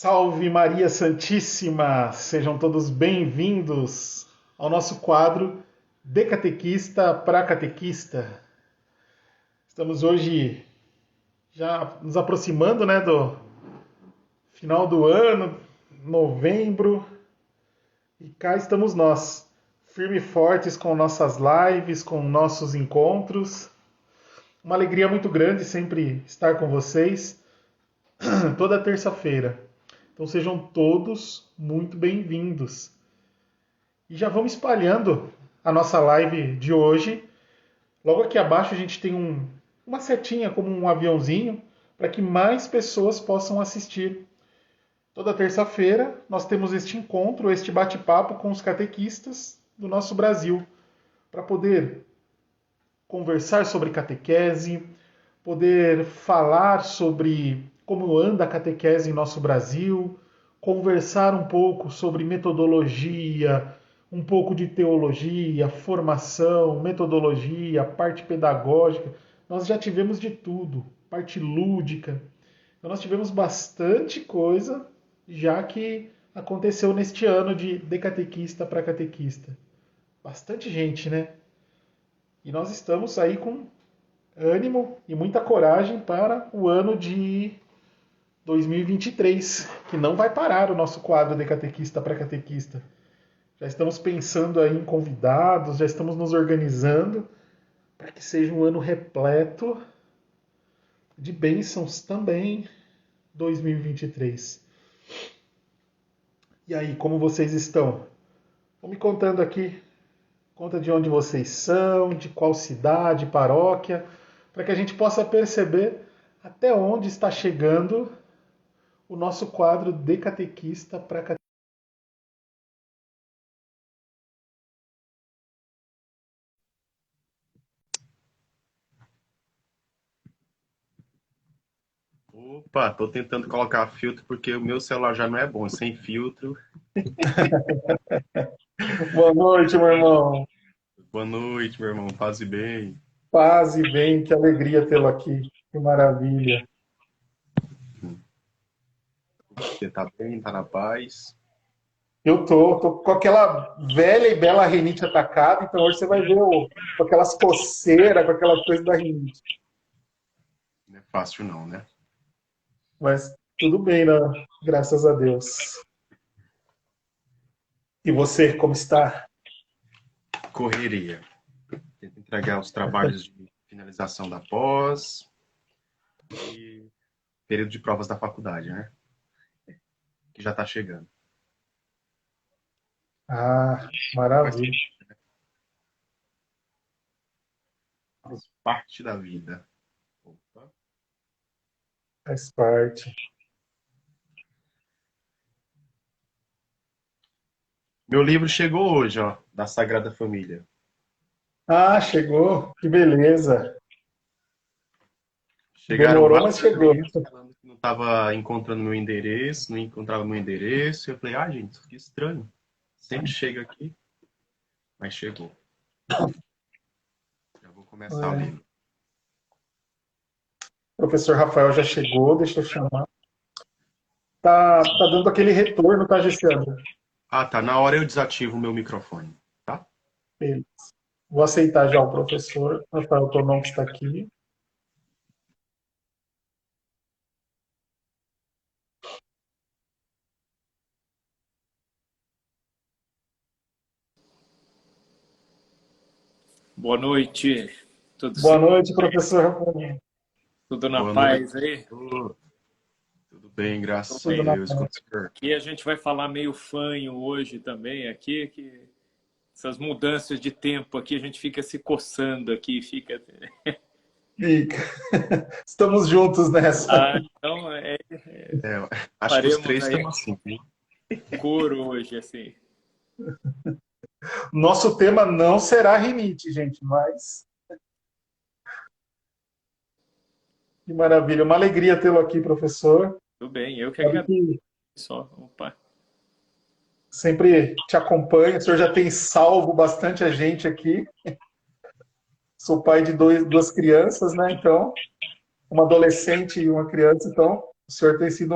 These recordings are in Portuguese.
Salve Maria Santíssima! Sejam todos bem-vindos ao nosso quadro De Catequista para Catequista. Estamos hoje já nos aproximando, do final do ano, novembro, e cá estamos nós, firmes e fortes com nossas lives, com nossos encontros. Uma alegria muito grande sempre estar com vocês toda terça-feira. Então sejam todos muito bem-vindos. E já vamos espalhando a nossa live de hoje. Logo aqui abaixo a gente tem uma setinha como um aviãozinho para que mais pessoas possam assistir. Toda terça-feira nós temos este encontro, este bate-papo com os catequistas do nosso Brasil, para poder conversar sobre catequese, poder falar sobre como anda a catequese em nosso Brasil, conversar um pouco sobre metodologia, um pouco de teologia, formação, metodologia, parte pedagógica. Nós já tivemos de tudo, parte lúdica. Então nós tivemos bastante coisa, já que aconteceu neste ano de catequista para catequista. Bastante gente, né? E nós estamos aí com ânimo e muita coragem para o ano de 2023, que não vai parar o nosso quadro de catequista para catequista. Já estamos pensando aí em convidados, já estamos nos organizando para que seja um ano repleto de bênçãos também 2023. E aí, como vocês estão? Vão me contando aqui, conta de onde vocês são, de qual cidade, paróquia, para que a gente possa perceber até onde está chegando o nosso quadro de catequista para catequista. Opa, tô tentando colocar filtro porque o meu celular já não é bom, sem filtro. Boa noite, meu irmão. Boa noite, meu irmão, paz e bem. Paz e bem, que alegria tê-lo aqui. Que maravilha. Você tá bem, tá na paz? Eu tô com aquela velha e bela rinite atacada, então hoje você vai ver com aquelas coceiras, com aquela coisa da rinite. Não é fácil não, né? Mas tudo bem, né? Graças a Deus. E você, como está? Correria. Tento entregar os trabalhos de finalização da pós e período de provas da faculdade, né? Que já tá chegando. Ah, Faz maravilha. faz parte da vida. Opa. Faz parte. Meu livro chegou hoje, ó, da Sagrada Família. Ah, chegou. Que beleza. Chegaram Demorou, vários mas chegou. e-mails falando que não estava encontrando meu endereço, não encontrava meu endereço. Eu falei, gente, que estranho. Sempre chega aqui, mas chegou. Já vou começar a É. ler. O professor Rafael já chegou, deixa eu chamar. Tá dando aquele retorno, tá, Gessiano? Ah, tá. Na hora eu desativo o meu microfone, tá? Beleza. Vou aceitar já o professor Rafael Tonon, que está aqui. Boa noite, tudo Boa certo? noite, professor Rafael. Tudo na Boa noite, paz aí? professor. Tudo bem, Tudo graças a Tudo bem. na Deus. Com o paz. senhor? Aqui a gente vai falar meio fanho hoje também aqui, que essas mudanças de tempo aqui a gente fica se coçando aqui, fica. Fica. Estamos juntos nessa. Ah, então É, acho que os faremos três aí estão assim, né? coro hoje, assim. Nosso tema não será rinite, gente, mas que maravilha. Uma alegria tê-lo aqui, professor. Tudo bem, eu que Sabe agradeço que só. Opa. sempre te acompanho. O senhor já tem salvo bastante a gente aqui. Sou pai de duas crianças, né? Então, uma adolescente e uma criança. Então, o senhor tem sido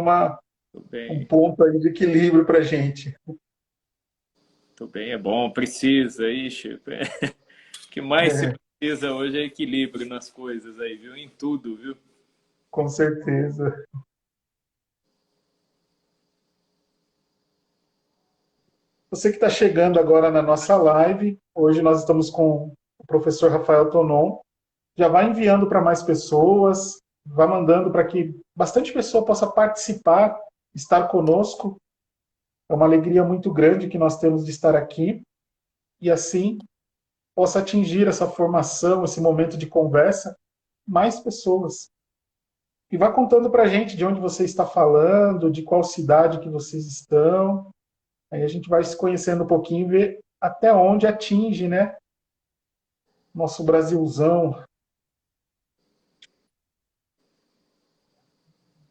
Tudo um bem, ponto aí de equilíbrio para a gente. tudo bem, é bom, precisa, ixi. O que mais se É, precisa hoje é equilíbrio nas coisas aí, viu? Em tudo, viu? com certeza. Você que está chegando agora na nossa live, hoje nós estamos com o professor Rafael Tonon. Já vai enviando para mais pessoas, vai mandando para que bastante pessoa possa participar, estar conosco. É uma alegria muito grande que nós temos de estar aqui e assim possa atingir essa formação, esse momento de conversa, mais pessoas. E vá contando para a gente de onde você está falando, de qual cidade que vocês estão. Aí a gente vai se conhecendo um pouquinho e ver até onde atinge, né? Nosso Brasilzão.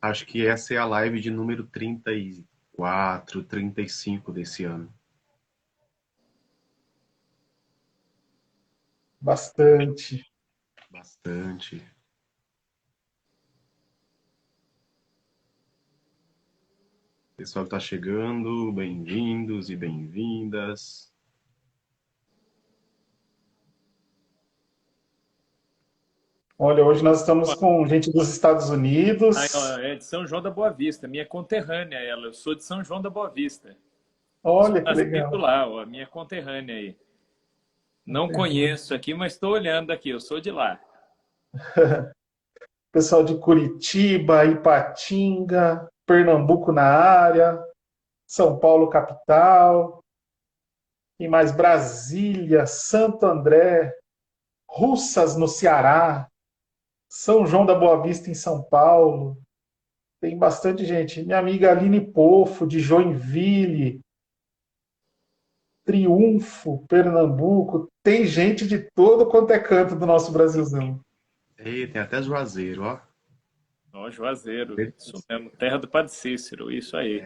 Acho que essa é a live de número 34, 35 desse ano. Bastante. Bastante. Pessoal que está chegando, bem-vindos e bem-vindas. Olha, hoje nós estamos com gente dos Estados Aí, ó, Unidos. é de São João da Boa Vista, minha conterrânea ela. Eu sou de São João da Boa Vista. Sou Olha que nascido legal. lá, ó, minha conterrânea aí. Não conheço aqui, mas estou olhando aqui, eu sou de lá. Pessoal de Curitiba, Ipatinga, Pernambuco na área, São Paulo capital, e mais Brasília, Santo André, Russas no Ceará, São João da Boa Vista em São Paulo. Tem bastante gente. Minha amiga Aline Pofo, de Joinville, Triunfo, Pernambuco. Tem gente de todo quanto é canto do nosso Brasilzão. E tem até Juazeiro, ó. Ó, Juazeiro, isso mesmo, terra do Padre Cícero, isso aí.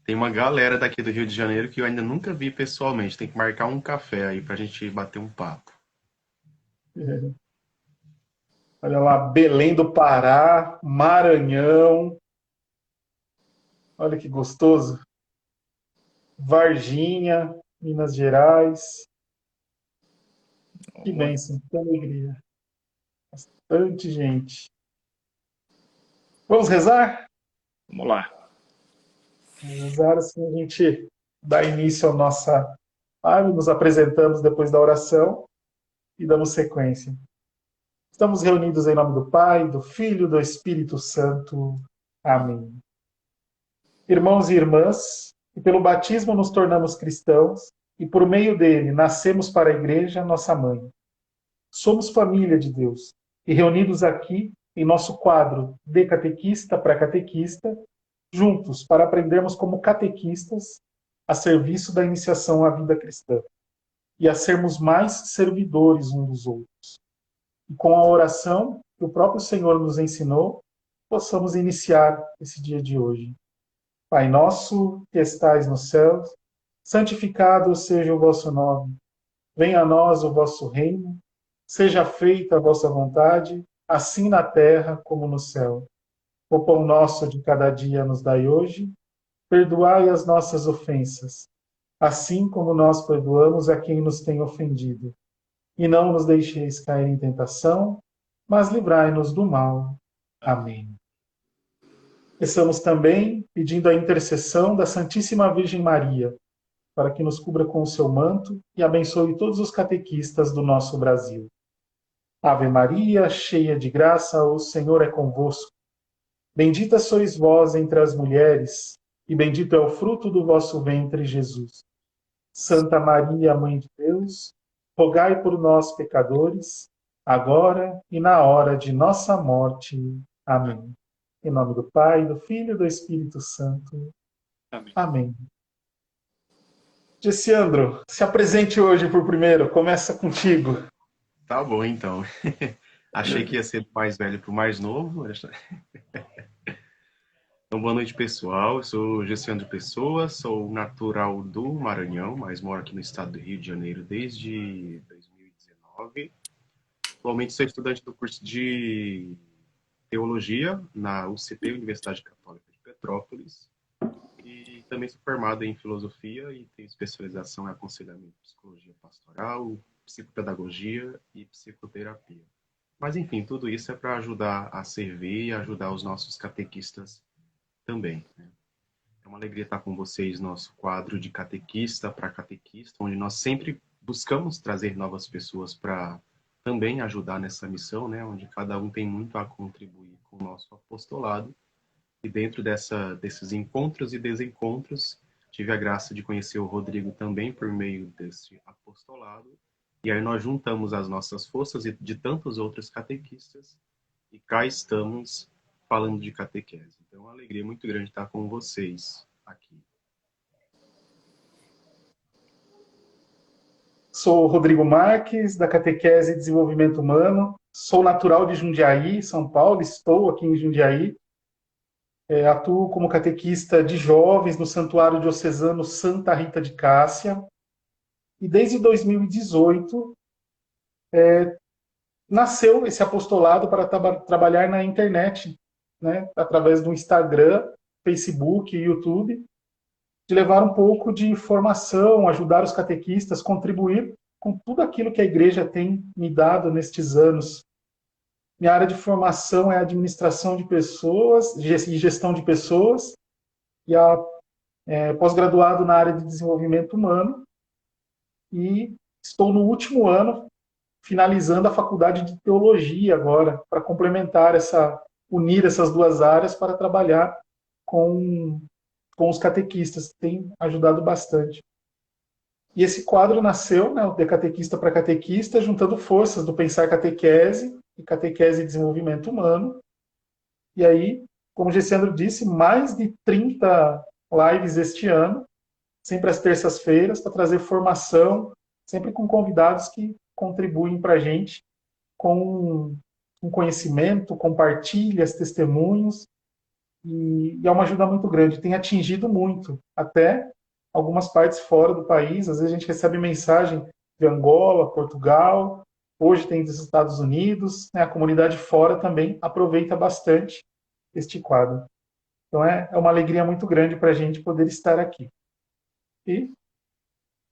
Tem uma galera daqui do Rio de Janeiro que eu ainda nunca vi pessoalmente. Tem que marcar um café aí pra gente bater um papo. Olha lá, Belém do Pará, Maranhão. Olha que gostoso. Varginha, Minas Gerais. Que Vamos, bênção, que alegria. Bastante gente. Vamos rezar? vamos lá. Vamos rezar assim a gente dá início à nossa live, nos apresentamos depois da oração e damos sequência. Estamos reunidos em nome do Pai, do Filho e do Espírito Santo. Amém. Irmãos e irmãs, que pelo batismo nos tornamos cristãos e por meio dele nascemos para a Igreja, nossa mãe. Somos família de Deus e reunidos aqui em nosso quadro de catequista para catequista, juntos para aprendermos como catequistas a serviço da iniciação à vida cristã e a sermos mais servidores uns dos outros. E com a oração que o próprio Senhor nos ensinou, possamos iniciar esse dia de hoje. Pai nosso, que estais nos céus, santificado seja o vosso nome. Venha a nós o vosso reino. Seja feita a vossa vontade, assim na terra como no céu. O pão nosso de cada dia nos dai hoje. Perdoai as nossas ofensas, assim como nós perdoamos a quem nos tem ofendido. E não nos deixeis cair em tentação, mas livrai-nos do mal. Amém. Estamos também pedindo a intercessão da Santíssima Virgem Maria, para que nos cubra com o seu manto e abençoe todos os catequistas do nosso Brasil. Ave Maria, cheia de graça, o Senhor é convosco. Bendita sois vós entre as mulheres, e bendito é o fruto do vosso ventre, Jesus. Santa Maria, Mãe de Deus, rogai por nós, pecadores, agora e na hora de nossa morte. Amém. Em nome do Pai, do Filho e do Espírito Santo. Amém. Amém. Gessiandro, se apresente hoje por primeiro. Começa contigo. Tá bom, então. Achei que ia ser do mais velho para o mais novo. Então, boa noite, pessoal. Eu sou Gessiandro Pessoa, sou natural do Maranhão, mas moro aqui no estado do Rio de Janeiro desde 2019. Atualmente sou estudante do curso de Teologia na UCP, Universidade Católica de Petrópolis, e também sou formado em Filosofia e tenho especialização em aconselhamento, psicologia pastoral, psicopedagogia e psicoterapia. Mas, enfim, tudo isso é para ajudar a servir e ajudar os nossos catequistas também, né? É uma alegria estar com vocês no nosso quadro de catequista para catequista, onde nós sempre buscamos trazer novas pessoas para também ajudar nessa missão, né? Onde cada um tem muito a contribuir com o nosso apostolado. E dentro desses encontros e desencontros, tive a graça de conhecer o Rodrigo também por meio desse apostolado. E aí nós juntamos as nossas forças e de tantos outros catequistas e cá estamos falando de catequese. Então, é uma alegria muito grande estar com vocês aqui. Sou Rodrigo Marques, da Catequese e Desenvolvimento Humano. Sou natural de Jundiaí, São Paulo. Estou aqui em Jundiaí. Atuo como catequista de jovens no Santuário Diocesano Santa Rita de Cássia. E desde 2018 nasceu esse apostolado para trabalhar na internet, né, através do Instagram, Facebook e YouTube, de levar um pouco de informação, ajudar os catequistas, contribuir com tudo aquilo que a igreja tem me dado nestes anos. Minha área de formação é administração de pessoas e gestão de pessoas, e pós-graduado na área de desenvolvimento humano, e estou no último ano, finalizando a faculdade de teologia agora, para complementar unir essas duas áreas para trabalhar com os catequistas, tem ajudado bastante. E esse quadro nasceu, né, o De Catequista para Catequista, juntando forças do Pensar Catequese e Catequese e Desenvolvimento Humano. E aí, como o Gessandro disse, mais de 30 lives este ano, sempre às terças-feiras, para trazer formação, sempre com convidados que contribuem para a gente com conhecimento, compartilhas, testemunhos, e é uma ajuda muito grande, tem atingido muito, até algumas partes fora do país. Às vezes a gente recebe mensagem de Angola, Portugal, hoje tem dos Estados Unidos, né? A comunidade fora também aproveita bastante este quadro. Então é uma alegria muito grande para a gente poder estar aqui. E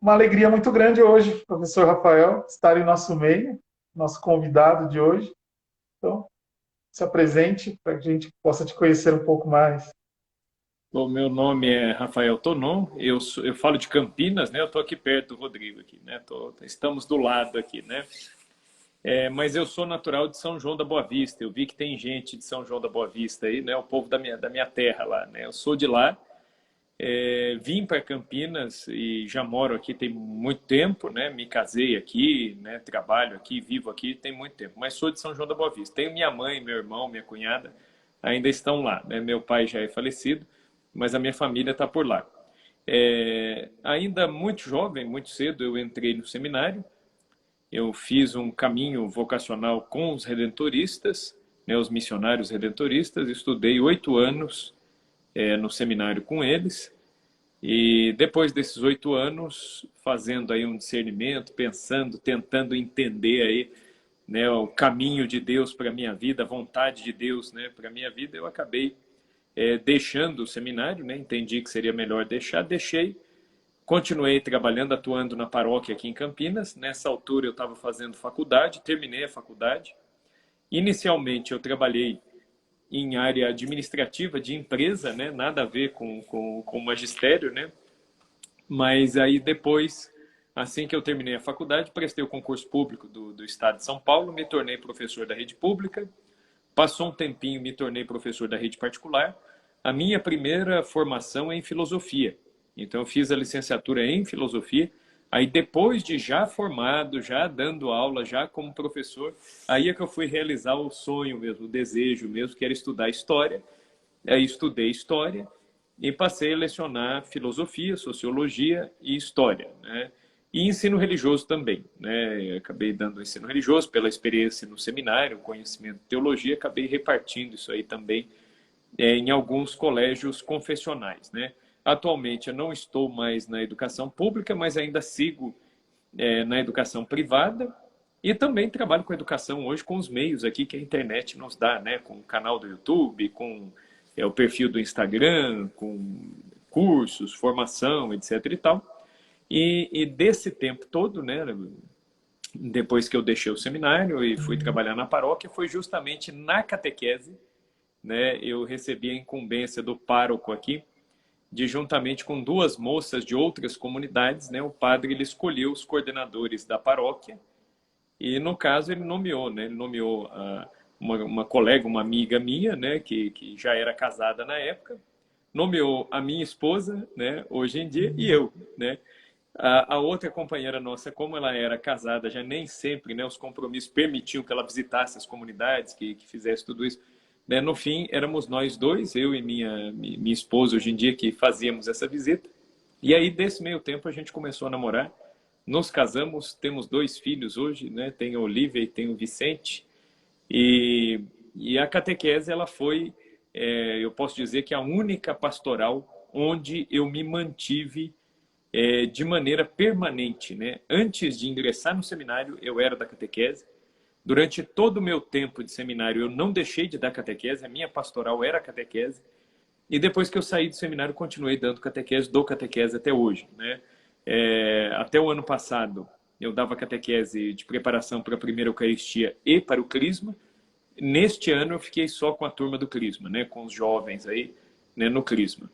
uma alegria muito grande hoje, professor Rafael, estar em nosso meio, nosso convidado de hoje. Então, se apresente para que a gente possa te conhecer um pouco mais. Bom, meu nome é Rafael Tonon, eu falo de Campinas, né? Eu estou aqui perto do Rodrigo, aqui, né? Estamos do lado aqui, né? Mas eu sou natural de São João da Boa Vista. Eu vi que tem gente de São João da Boa Vista aí, né? O povo da minha terra lá, né? Eu sou de lá. Vim para Campinas e já moro aqui tem muito tempo, né? Me casei aqui, né? Trabalho aqui, vivo aqui tem muito tempo, mas sou de São João da Boa Vista. Tenho minha mãe, meu irmão, minha cunhada, ainda estão lá, né? Meu pai já é falecido, mas a minha família está por lá. Ainda muito jovem, muito cedo, eu entrei no seminário. Eu fiz um caminho vocacional com os redentoristas, né? Os missionários redentoristas. Estudei 8 anos no seminário com eles, e depois desses 8 anos, fazendo aí um discernimento, pensando, tentando entender aí, né, o caminho de Deus para a minha vida, a vontade de Deus, né, para a minha vida, eu acabei deixando o seminário, né, entendi que seria melhor deixei, continuei trabalhando, atuando na paróquia aqui em Campinas. Nessa altura eu estava fazendo faculdade, terminei a faculdade. Inicialmente eu trabalhei em área administrativa de empresa, né? Nada a ver com magistério, né? Mas aí depois, assim que eu terminei a faculdade, prestei o concurso público do Estado de São Paulo, me tornei professor da rede pública, passou um tempinho, me tornei professor da rede particular. A minha primeira formação é em filosofia, então eu fiz a licenciatura em filosofia. Aí depois de já formado, já dando aula, já como professor, aí é que eu fui realizar o sonho mesmo, o desejo mesmo, que era estudar história. Aí estudei história e passei a lecionar filosofia, sociologia e história, né? E ensino religioso também, né? Eu acabei dando ensino religioso pela experiência no seminário, conhecimento de teologia, acabei repartindo isso aí também em alguns colégios confessionais, né? Atualmente eu não estou mais na educação pública, mas ainda sigo na educação privada, E também trabalho com educação hoje com os meios aqui que a internet nos dá, né? Com o canal do YouTube, com o perfil do Instagram, com cursos, formação, etc. e tal. E desse tempo todo, né? Depois que eu deixei o seminário e fui trabalhar na paróquia, foi justamente na catequese, né? Eu recebi a incumbência do pároco aqui, de juntamente com duas moças de outras comunidades, né? O padre ele escolheu os coordenadores da paróquia e, no caso, ele nomeou, né? Ele nomeou uma colega, uma amiga minha, né? Que já era casada na época, nomeou a minha esposa, né? Hoje em dia, e eu, né? A outra companheira nossa, como ela era casada, já nem sempre, né, os compromissos permitiam que ela visitasse as comunidades, que fizesse tudo isso. Né? No fim, éramos nós dois, eu e minha esposa, hoje em dia, que fazíamos essa visita. E aí, desse meio tempo, a gente começou a namorar, nos casamos, temos 2 filhos hoje, né? Tem a Olivia e tem o Vicente. E a catequese, ela foi, eu posso dizer que a única pastoral onde eu me mantive de maneira permanente, né? Antes de ingressar no seminário, eu era da catequese. Durante todo o meu tempo de seminário, eu não deixei de dar catequese, a minha pastoral era a catequese. E depois que eu saí do seminário, continuei dando catequese, dou catequese até hoje, né? Até o ano passado, eu dava catequese de preparação para a primeira Eucaristia e para o Crisma. Neste ano, eu fiquei só com a turma do Crisma, né? Com os jovens aí, né? No Crisma.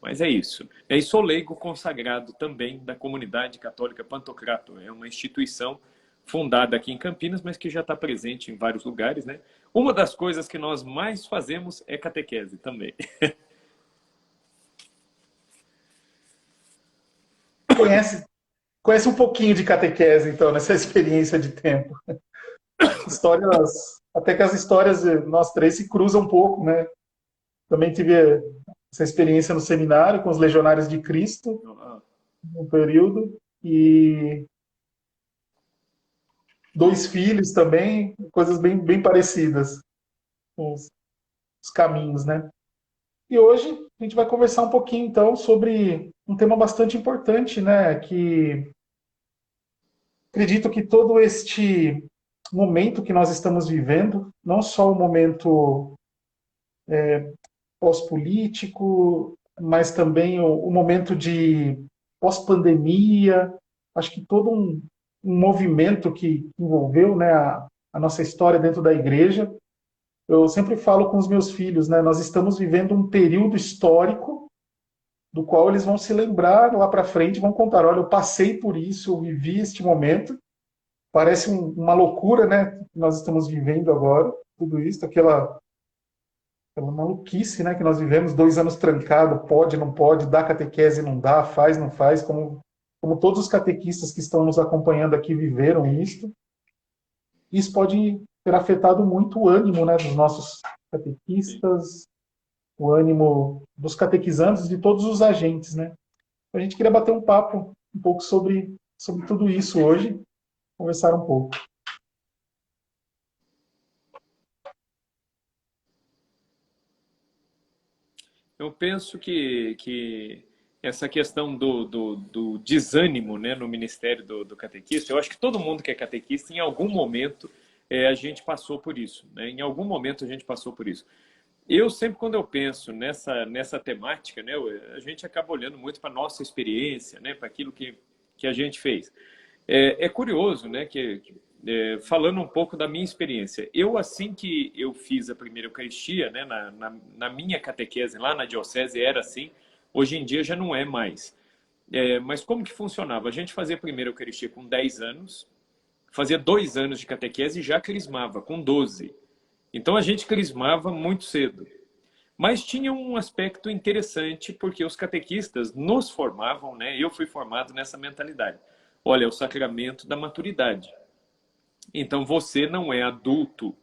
Mas é isso. E sou leigo consagrado também da Comunidade Católica Pantocrator. É uma instituição fundada aqui em Campinas, mas que já está presente em vários lugares, né? Uma das coisas que nós mais fazemos é catequese também. Conhece um pouquinho de catequese, então, nessa experiência de tempo. Histórias, até que as histórias de nós três se cruzam um pouco, né? Também tive essa experiência no seminário com os Legionários de Cristo, no período, e 2 filhos também, coisas bem parecidas com os caminhos, né? E hoje a gente vai conversar um pouquinho, então, sobre um tema bastante importante, né? Que acredito que todo este momento que nós estamos vivendo, não só o momento pós-político, mas também o momento de pós-pandemia, acho que todo um movimento que envolveu, né, a nossa história dentro da igreja. Eu sempre falo com os meus filhos, né, nós estamos vivendo um período histórico do qual eles vão se lembrar lá para frente, vão contar, olha, eu passei por isso, eu vivi este momento. Parece uma loucura, né, que nós estamos vivendo agora, tudo isso, aquela maluquice, né, que nós vivemos, 2 anos trancado, pode, não pode, dá catequese, não dá, faz, não faz, como todos os catequistas que estão nos acompanhando aqui viveram isso. Isso pode ter afetado muito o ânimo, né, dos nossos catequistas, o ânimo dos catequizandos, de todos os agentes, né. A gente queria bater um papo um pouco sobre tudo isso hoje, conversar um pouco. Eu penso que essa questão do desânimo, né, no ministério do catequista, eu acho que todo mundo que é catequista, em algum momento, a gente passou por isso. Né? Em algum momento a gente passou por isso. Eu sempre, quando eu penso nessa temática, né, a gente acaba olhando muito para a nossa experiência, né, para aquilo que a gente fez. É curioso, né, falando um pouco da minha experiência, eu, assim que eu fiz a primeira Eucaristia, né, na minha catequese lá na diocese, era assim, hoje em dia já não é mais. Mas como que funcionava? A gente fazia a primeira Eucaristia com 10 anos, fazia 2 anos de catequese e já crismava, com 12. Então a gente crismava muito cedo. Mas tinha um aspecto interessante, porque os catequistas nos formavam, né? Eu fui formado nessa mentalidade. Olha, é o sacramento da maturidade. Então você não é adulto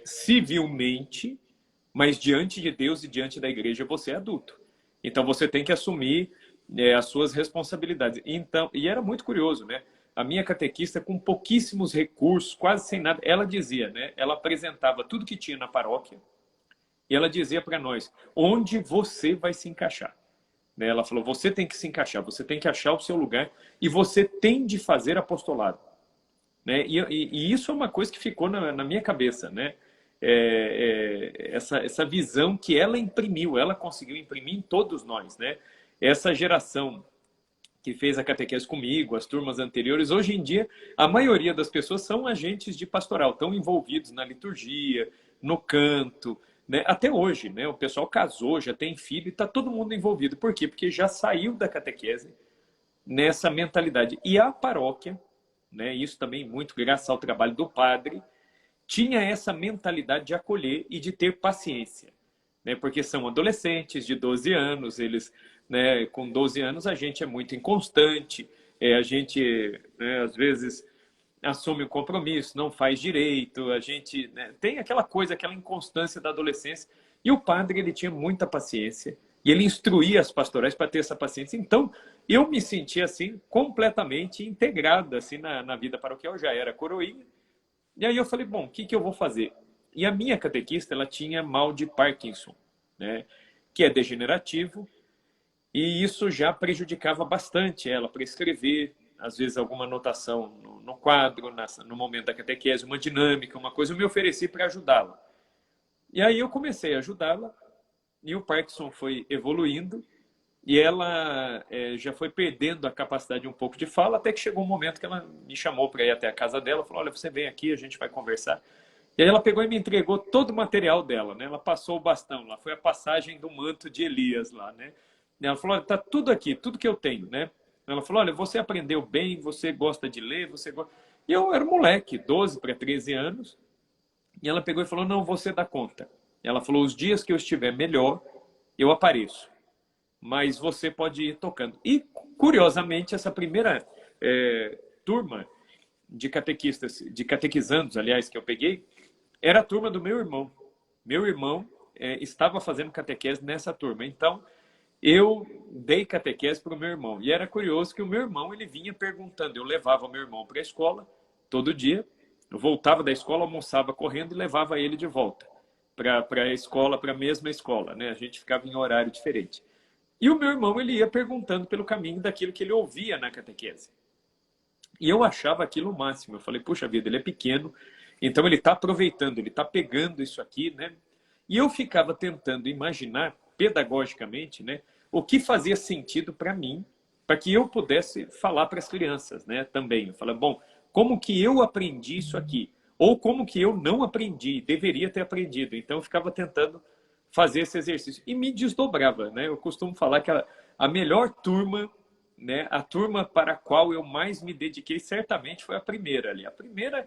civilmente, mas diante de Deus e diante da igreja você é adulto. Então você tem que assumir as suas responsabilidades. Então, e era muito curioso, né? A minha catequista, com pouquíssimos recursos, quase sem nada, ela dizia, né? Ela apresentava tudo que tinha na paróquia e ela dizia para nós, onde você vai se encaixar. Né? Ela falou, você tem que se encaixar, você tem que achar o seu lugar e você tem de fazer apostolado. né? E isso é uma coisa que ficou na minha cabeça, né? Essa visão que ela imprimiu, ela conseguiu imprimir em todos nós, né? Essa geração que fez a catequese comigo, as turmas anteriores, hoje em dia, a maioria das pessoas são agentes de pastoral, estão envolvidos na liturgia, no canto, né? Até hoje, né? O pessoal casou, já tem filho e está todo mundo envolvido. Por quê? Porque já saiu da catequese nessa mentalidade. E a paróquia, né? Isso também muito graças ao trabalho do padre, tinha essa mentalidade de acolher e de ter paciência, né? Porque são adolescentes de 12 anos, eles, né, com 12 anos a gente é muito inconstante, a gente, né, às vezes assume um compromisso, não faz direito, a gente, né, tem aquela coisa, aquela inconstância da adolescência, e o padre ele tinha muita paciência, e ele instruía as pastorais para ter essa paciência. Então, eu me sentia assim, completamente integrado assim, na vida paroquial, eu já era coroinha, e aí eu falei, bom, o que eu vou fazer? E a minha catequista, ela tinha mal de Parkinson, né, que é degenerativo, e isso já prejudicava bastante ela para escrever, às vezes alguma anotação no quadro, no momento da catequese, uma dinâmica, uma coisa, eu me ofereci para ajudá-la. E aí eu comecei a ajudá-la, e o Parkinson foi evoluindo, e ela já foi perdendo a capacidade um pouco de fala, até que chegou um momento que ela me chamou para ir até a casa dela, falou, olha, você vem aqui, a gente vai conversar. E aí ela pegou e me entregou todo o material dela, né? Ela passou o bastão lá, foi a passagem do manto de Elias lá, né? E ela falou, olha, tá tudo aqui, tudo que eu tenho, né? Ela falou, olha, você aprendeu bem, você gosta de ler, você gosta... E eu era moleque, 12 para 13 anos, e ela pegou e falou, não, você dá conta. Ela falou, os dias que eu estiver melhor, eu apareço, mas você pode ir tocando. E, curiosamente, essa primeira turma de catequistas, de catequizandos, aliás, que eu peguei, era a turma do meu irmão. Meu irmão estava fazendo catequese nessa turma. Então, eu dei catequese para o meu irmão. E era curioso que o meu irmão ele vinha perguntando. Eu levava o meu irmão para a escola todo dia. Eu voltava da escola, almoçava correndo e levava ele de volta para a escola, para a mesma escola, né? A gente ficava em horário diferente. E o meu irmão ele ia perguntando pelo caminho daquilo que ele ouvia na catequese. E eu achava aquilo o máximo. Eu falei, puxa vida, ele é pequeno, então ele está aproveitando, ele está pegando isso aqui, né? E eu ficava tentando imaginar, pedagogicamente, né, o que fazia sentido para mim, para que eu pudesse falar para as crianças, né, também. Eu falei, bom, como que eu aprendi isso aqui? Ou como que eu não aprendi, deveria ter aprendido. Então eu ficava tentando fazer esse exercício. E me desdobrava, né? Eu costumo falar que a melhor turma, né, a turma para a qual eu mais me dediquei, certamente foi a primeira ali. A primeira,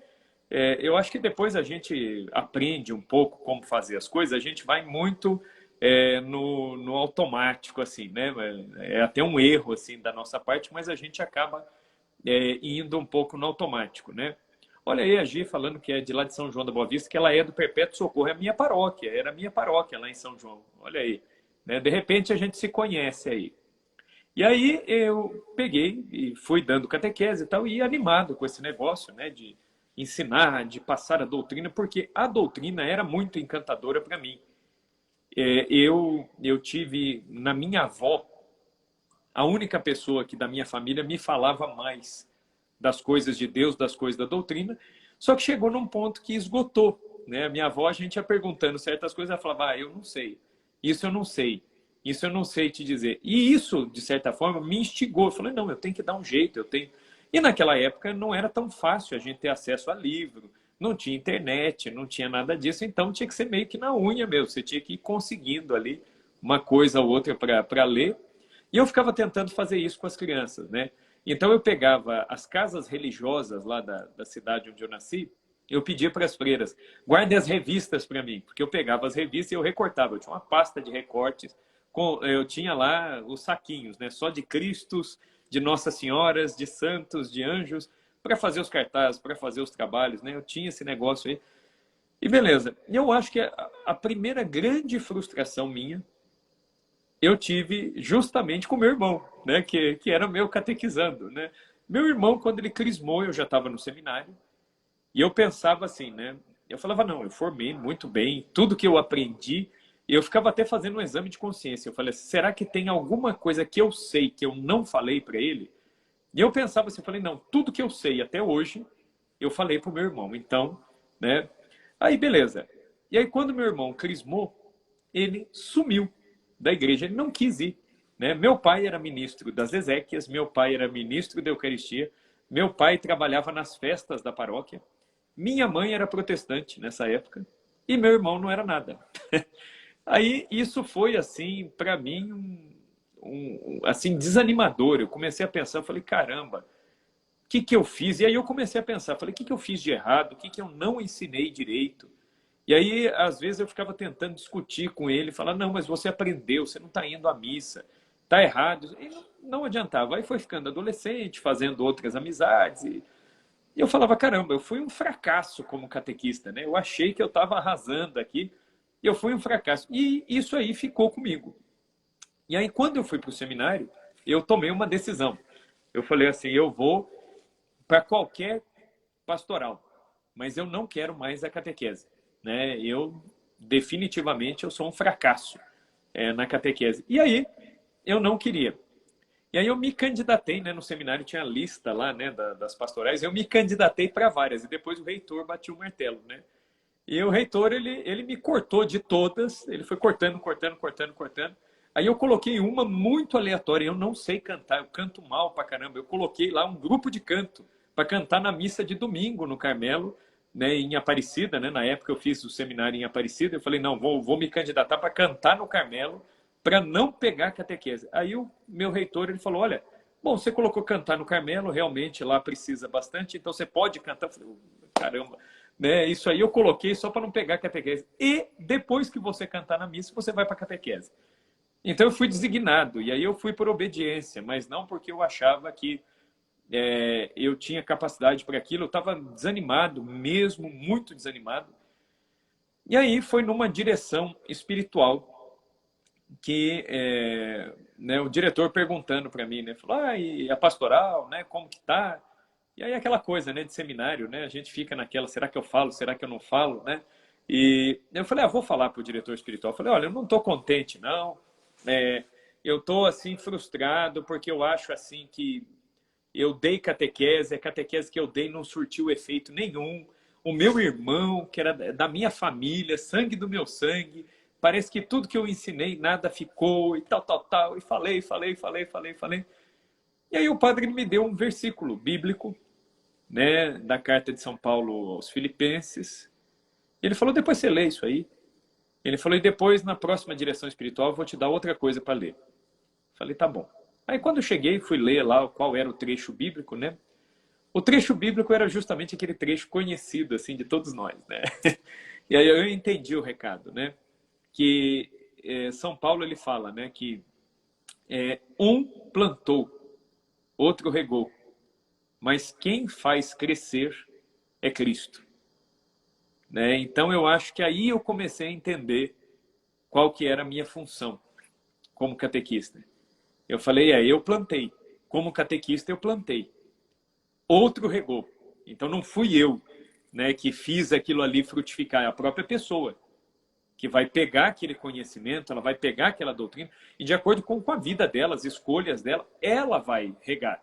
eu acho que depois a gente aprende um pouco como fazer as coisas, a gente vai muito no automático, assim, né? É até um erro, assim, da nossa parte, mas a gente acaba indo um pouco no automático, né? Olha aí a Gi falando que é de lá de São João da Boa Vista, que ela é do Perpétuo Socorro, é a minha paróquia, era a minha paróquia lá em São João, olha aí, né? De repente a gente se conhece aí. E aí eu peguei e fui dando catequese e tal, e animado com esse negócio, né, de ensinar, de passar a doutrina, porque a doutrina era muito encantadora para mim. Eu tive, na minha avó, a única pessoa que da minha família me falava mais das coisas de Deus, das coisas da doutrina, só que chegou num ponto que esgotou, né? A minha avó, a gente ia perguntando certas coisas, ela falava, eu não sei, isso eu não sei, isso eu não sei te dizer. E isso, de certa forma, me instigou. Eu falei, não, eu tenho que dar um jeito, eu tenho... E naquela época não era tão fácil a gente ter acesso a livro, não tinha internet, não tinha nada disso, então tinha que ser meio que na unha mesmo, você tinha que ir conseguindo ali uma coisa ou outra para ler. E eu ficava tentando fazer isso com as crianças, né? Então eu pegava as casas religiosas lá da cidade onde eu nasci, eu pedia para as freiras, guardem as revistas para mim, porque eu pegava as revistas e eu recortava, eu tinha uma pasta de recortes, eu tinha lá os saquinhos, né? Só de Cristos, de Nossa Senhoras, de santos, de anjos, para fazer os cartazes, para fazer os trabalhos, né? Eu tinha esse negócio aí. E beleza. E eu acho que a primeira grande frustração minha, eu tive justamente com meu irmão, né? Que era meu catequizando, né? Meu irmão, quando ele crismou, eu já estava no seminário, e eu pensava assim, né? Eu falava, não, eu formei muito bem, tudo que eu aprendi, eu ficava até fazendo um exame de consciência. Eu falei, será que tem alguma coisa que eu sei que eu não falei para ele? E eu pensava assim, eu falei, não, tudo que eu sei até hoje, eu falei para o meu irmão. Então, né? Aí, beleza. E aí, quando meu irmão crismou, ele sumiu da igreja, ele não quis ir. Né? Meu pai era ministro das exéquias, meu pai era ministro da Eucaristia, meu pai trabalhava nas festas da paróquia, minha mãe era protestante nessa época e meu irmão não era nada. Aí isso foi assim, para mim, assim, desanimador. Eu comecei a pensar, eu falei, caramba, o que que eu fiz? E aí eu comecei a pensar, falei, o que que eu fiz de errado? O que que eu não ensinei direito? E aí, às vezes, eu ficava tentando discutir com ele, falar, não, mas você aprendeu, você não está indo à missa, está errado. E não adiantava. Aí foi ficando adolescente, fazendo outras amizades. E eu falava, caramba, eu fui um fracasso como catequista, né? Eu achei que eu estava arrasando aqui, e eu fui um fracasso. E isso aí ficou comigo. E aí, quando eu fui para o seminário, eu tomei uma decisão. Eu falei assim, eu vou para qualquer pastoral, mas eu não quero mais a catequese. Né? Definitivamente, eu sou um fracasso na catequese. E aí, eu não queria. E aí eu me candidatei, né? No seminário tinha a lista lá, né, das pastorais, eu me candidatei para várias, e depois o reitor bateu o martelo, né? E o reitor, ele me cortou de todas, ele foi cortando. Aí eu coloquei uma muito aleatória, eu não sei cantar, eu canto mal pra caramba, eu coloquei lá um grupo de canto para cantar na missa de domingo no Carmelo, né, em Aparecida, né? Na época eu fiz o seminário em Aparecida, eu falei, não, vou me candidatar para cantar no Carmelo, para não pegar catequese. Aí o meu reitor, ele falou, olha, bom, você colocou cantar no Carmelo, realmente lá precisa bastante, então você pode cantar. Eu falei, caramba, né? Isso aí eu coloquei só para não pegar catequese. E depois que você cantar na missa, você vai para catequese. Então eu fui designado, e aí eu fui por obediência, mas não porque eu achava que eu tinha capacidade para aquilo, eu estava desanimado mesmo, muito desanimado. E aí foi numa direção espiritual que né, o diretor perguntando para mim, né, falou, e a pastoral, né, como que tá? E aí aquela coisa, né, de seminário, né, a gente fica naquela, será que eu falo, será que eu não falo, né? E eu falei, vou falar para o diretor espiritual. Eu falei, olha, eu não estou contente, não. Eu estou assim frustrado porque eu acho assim que eu dei catequese, a catequese que eu dei não surtiu efeito nenhum. O meu irmão, que era da minha família, sangue do meu sangue, parece que tudo que eu ensinei, nada ficou, e tal. E falei. E aí o padre me deu um versículo bíblico, né, da carta de São Paulo aos Filipenses. Ele falou, depois você lê isso aí. Ele falou, e depois, na próxima direção espiritual, eu vou te dar outra coisa para ler. Falei, tá bom. Aí quando eu cheguei, fui ler lá qual era o trecho bíblico, né? O trecho bíblico era justamente aquele trecho conhecido, assim, de todos nós, né? E aí eu entendi o recado, né? Que São Paulo, ele fala, né? Que um plantou, outro regou, mas quem faz crescer é Cristo. Né? Então eu acho que aí eu comecei a entender qual que era a minha função como catequista. Eu falei, eu plantei. Como catequista eu plantei. Outro regou. Então não fui eu, né, que fiz aquilo ali frutificar, é a própria pessoa que vai pegar aquele conhecimento, ela vai pegar aquela doutrina e de acordo com a vida dela, as escolhas dela, ela vai regar.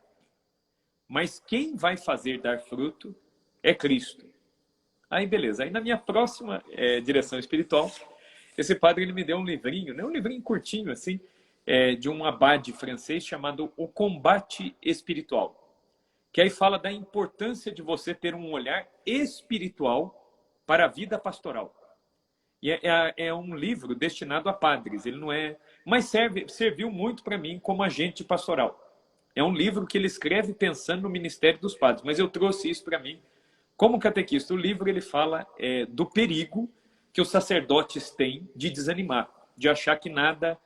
Mas quem vai fazer dar fruto é Cristo. Aí beleza, aí na minha próxima direção espiritual, esse padre ele me deu um livrinho, né, um livrinho curtinho assim, de um abade francês chamado O Combate Espiritual, que aí fala da importância de você ter um olhar espiritual para a vida pastoral. E é um livro destinado a padres, ele não é, mas serviu muito para mim como agente pastoral. É um livro que ele escreve pensando no ministério dos padres, mas eu trouxe isso para mim como catequista. O livro ele fala do perigo que os sacerdotes têm de desanimar, de achar que nada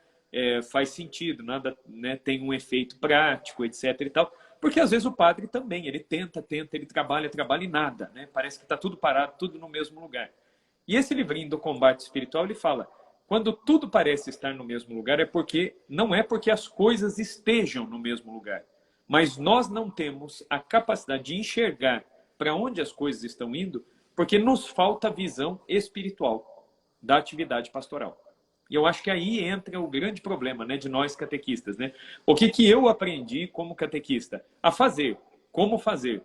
faz sentido, nada, né, tem um efeito prático, etc. e tal. Porque às vezes o padre também, ele tenta, ele trabalha e nada, né? Parece que está tudo parado, tudo no mesmo lugar. E esse livrinho do Combate Espiritual, ele fala, quando tudo parece estar no mesmo lugar, não é porque as coisas estejam no mesmo lugar, mas nós não temos a capacidade de enxergar para onde as coisas estão indo, porque nos falta visão espiritual da atividade pastoral. E eu acho que aí entra o grande problema, né, de nós catequistas, né? O que eu aprendi como catequista? A fazer, como fazer.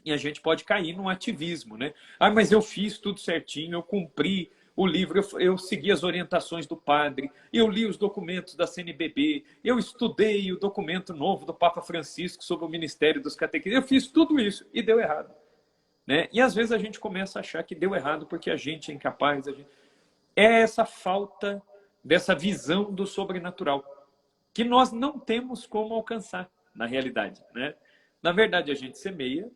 E a gente pode cair num ativismo, né? Ah, mas eu fiz tudo certinho, eu cumpri o livro, eu segui as orientações do padre, eu li os documentos da CNBB, eu estudei o documento novo do Papa Francisco sobre o Ministério dos Catequistas, eu fiz tudo isso e deu errado, né? E às vezes a gente começa a achar que deu errado porque a gente é incapaz. É essa falta dessa visão do sobrenatural que nós não temos como alcançar na realidade, né? Na verdade, a gente semeia.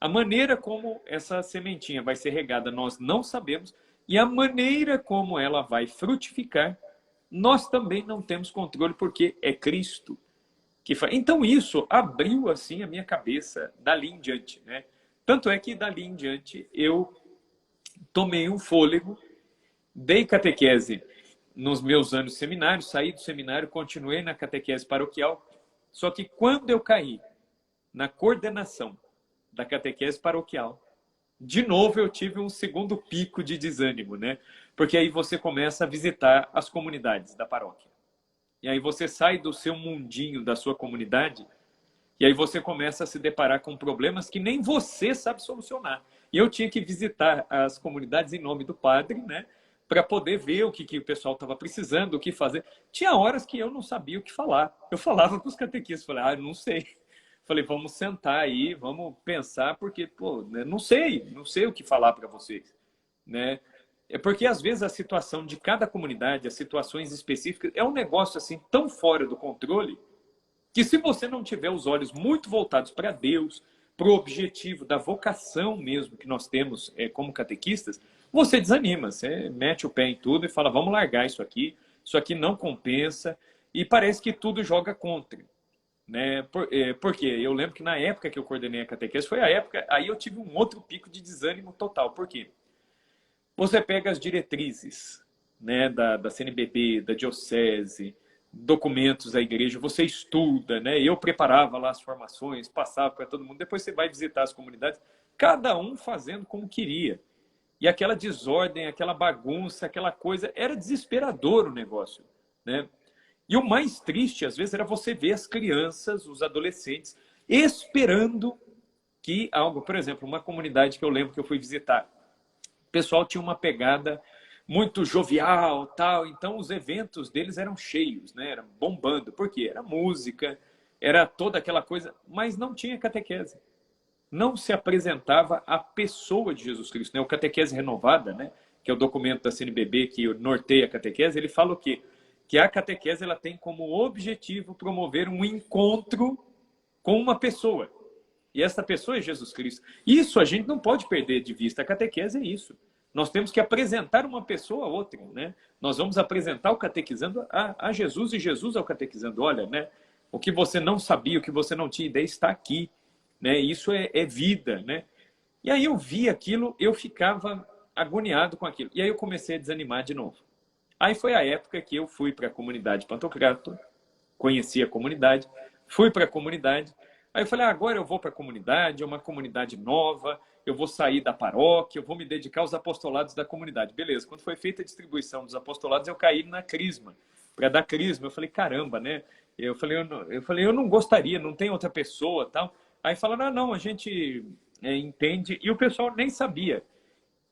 A maneira como essa sementinha vai ser regada, nós não sabemos. E a maneira como ela vai frutificar, nós também não temos controle, porque é Cristo que faz. Então, isso abriu assim a minha cabeça dali em diante, né? Tanto é que dali em diante eu tomei um fôlego, dei catequese nos meus anos de seminário, saí do seminário, continuei na catequese paroquial. Só que quando eu caí na coordenação da catequese paroquial, de novo eu tive um segundo pico de desânimo, né? Porque aí você começa a visitar as comunidades da paróquia. E aí você sai do seu mundinho, da sua comunidade, e aí você começa a se deparar com problemas que nem você sabe solucionar. E eu tinha que visitar as comunidades em nome do padre, né? Para poder ver o que o pessoal estava precisando, o que fazer. Tinha horas que eu não sabia o que falar. Eu falava com os catequistas, falei, não sei. Falei, vamos sentar aí, vamos pensar, porque, pô, né, não sei o que falar para vocês, né? É porque, às vezes, a situação de cada comunidade, as situações específicas, é um negócio, assim, tão fora do controle, que se você não tiver os olhos muito voltados para Deus, para o objetivo da vocação mesmo que nós temos como catequistas, você desanima, você mete o pé em tudo e fala, vamos largar isso aqui não compensa, e parece que tudo joga contra. Né? Porque eu lembro que na época que eu coordenei a catequese, foi a época, aí eu tive um outro pico de desânimo total. Por quê? Você pega as diretrizes, né, da CNBB, da diocese, documentos da igreja, você estuda, né? Eu preparava lá as formações, passava para todo mundo, depois você vai visitar as comunidades, cada um fazendo como queria. E aquela desordem, aquela bagunça, aquela coisa, era desesperador o negócio, né? E o mais triste, às vezes, era você ver as crianças, os adolescentes, esperando que algo... Por exemplo, uma comunidade que eu lembro que eu fui visitar, o pessoal tinha uma pegada muito jovial, tal, então os eventos deles eram cheios, né? Era bombando. Por quê? Era música, era toda aquela coisa, mas não tinha catequese. Não se apresentava a pessoa de Jesus Cristo, né? O Catequese Renovada, né? Que é o documento da CNBB que norteia a catequese, ele fala o quê? Que a catequese ela tem como objetivo promover um encontro com uma pessoa. E essa pessoa é Jesus Cristo. Isso a gente não pode perder de vista. A catequese é isso. Nós temos que apresentar uma pessoa a outra, né? Nós vamos apresentar o catequizando a Jesus e Jesus ao catequizando. Olha, né? O que você não sabia, o que você não tinha ideia está aqui, né? Isso é vida, né? E aí eu vi aquilo, eu ficava agoniado com aquilo. E aí eu comecei a desanimar de novo. Aí foi a época que eu fui para a comunidade Pantocrator, conheci a comunidade, fui para a comunidade, aí eu falei, agora eu vou para a comunidade, é uma comunidade nova, eu vou sair da paróquia, eu vou me dedicar aos apostolados da comunidade. Beleza, quando foi feita a distribuição dos apostolados, eu caí na crisma, para dar crisma. Eu falei, caramba, né? Eu falei, eu não gostaria, não tem outra pessoa, tal. Aí falaram, não, a gente entende, e o pessoal nem sabia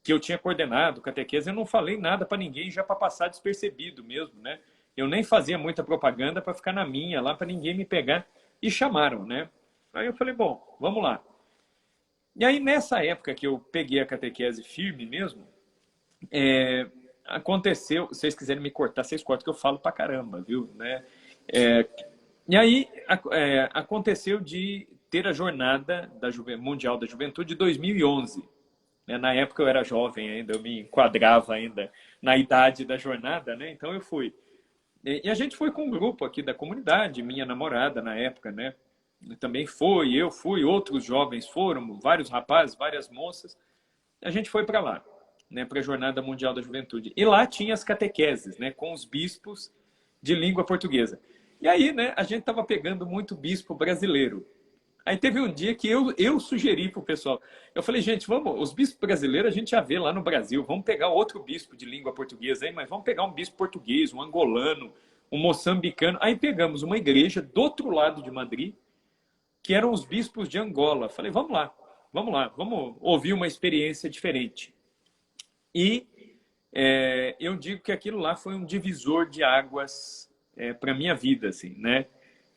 que eu tinha coordenado catequese, eu não falei nada para ninguém, já para passar despercebido mesmo, né? Eu nem fazia muita propaganda para ficar na minha lá, para ninguém me pegar, e chamaram, né? Aí eu falei, bom, vamos lá. E aí nessa época que eu peguei a catequese firme mesmo, aconteceu, se vocês quiserem me cortar, vocês cortam que eu falo pra caramba, viu? Né? E aí aconteceu de ter a jornada mundial da juventude de 2011. Na época eu era jovem ainda, eu me enquadrava ainda na idade da jornada, né? Então eu fui. E a gente foi com um grupo aqui da comunidade, minha namorada na época, né? Também foi, eu fui, outros jovens foram, vários rapazes, várias moças. A gente foi para lá, né? Para a Jornada Mundial da Juventude. E lá tinha as catequeses, né? Com os bispos de língua portuguesa. E aí, né? A gente estava pegando muito bispo brasileiro. Aí teve um dia que eu sugeri para o pessoal. Eu falei, gente, vamos, os bispos brasileiros a gente já vê lá no Brasil. Vamos pegar outro bispo de língua portuguesa aí, mas vamos pegar um bispo português, um angolano, um moçambicano. Aí pegamos uma igreja do outro lado de Madrid, que eram os bispos de Angola. Falei, vamos lá, vamos lá, vamos ouvir uma experiência diferente. E eu digo que aquilo lá foi um divisor de águas para a minha vida, assim, né?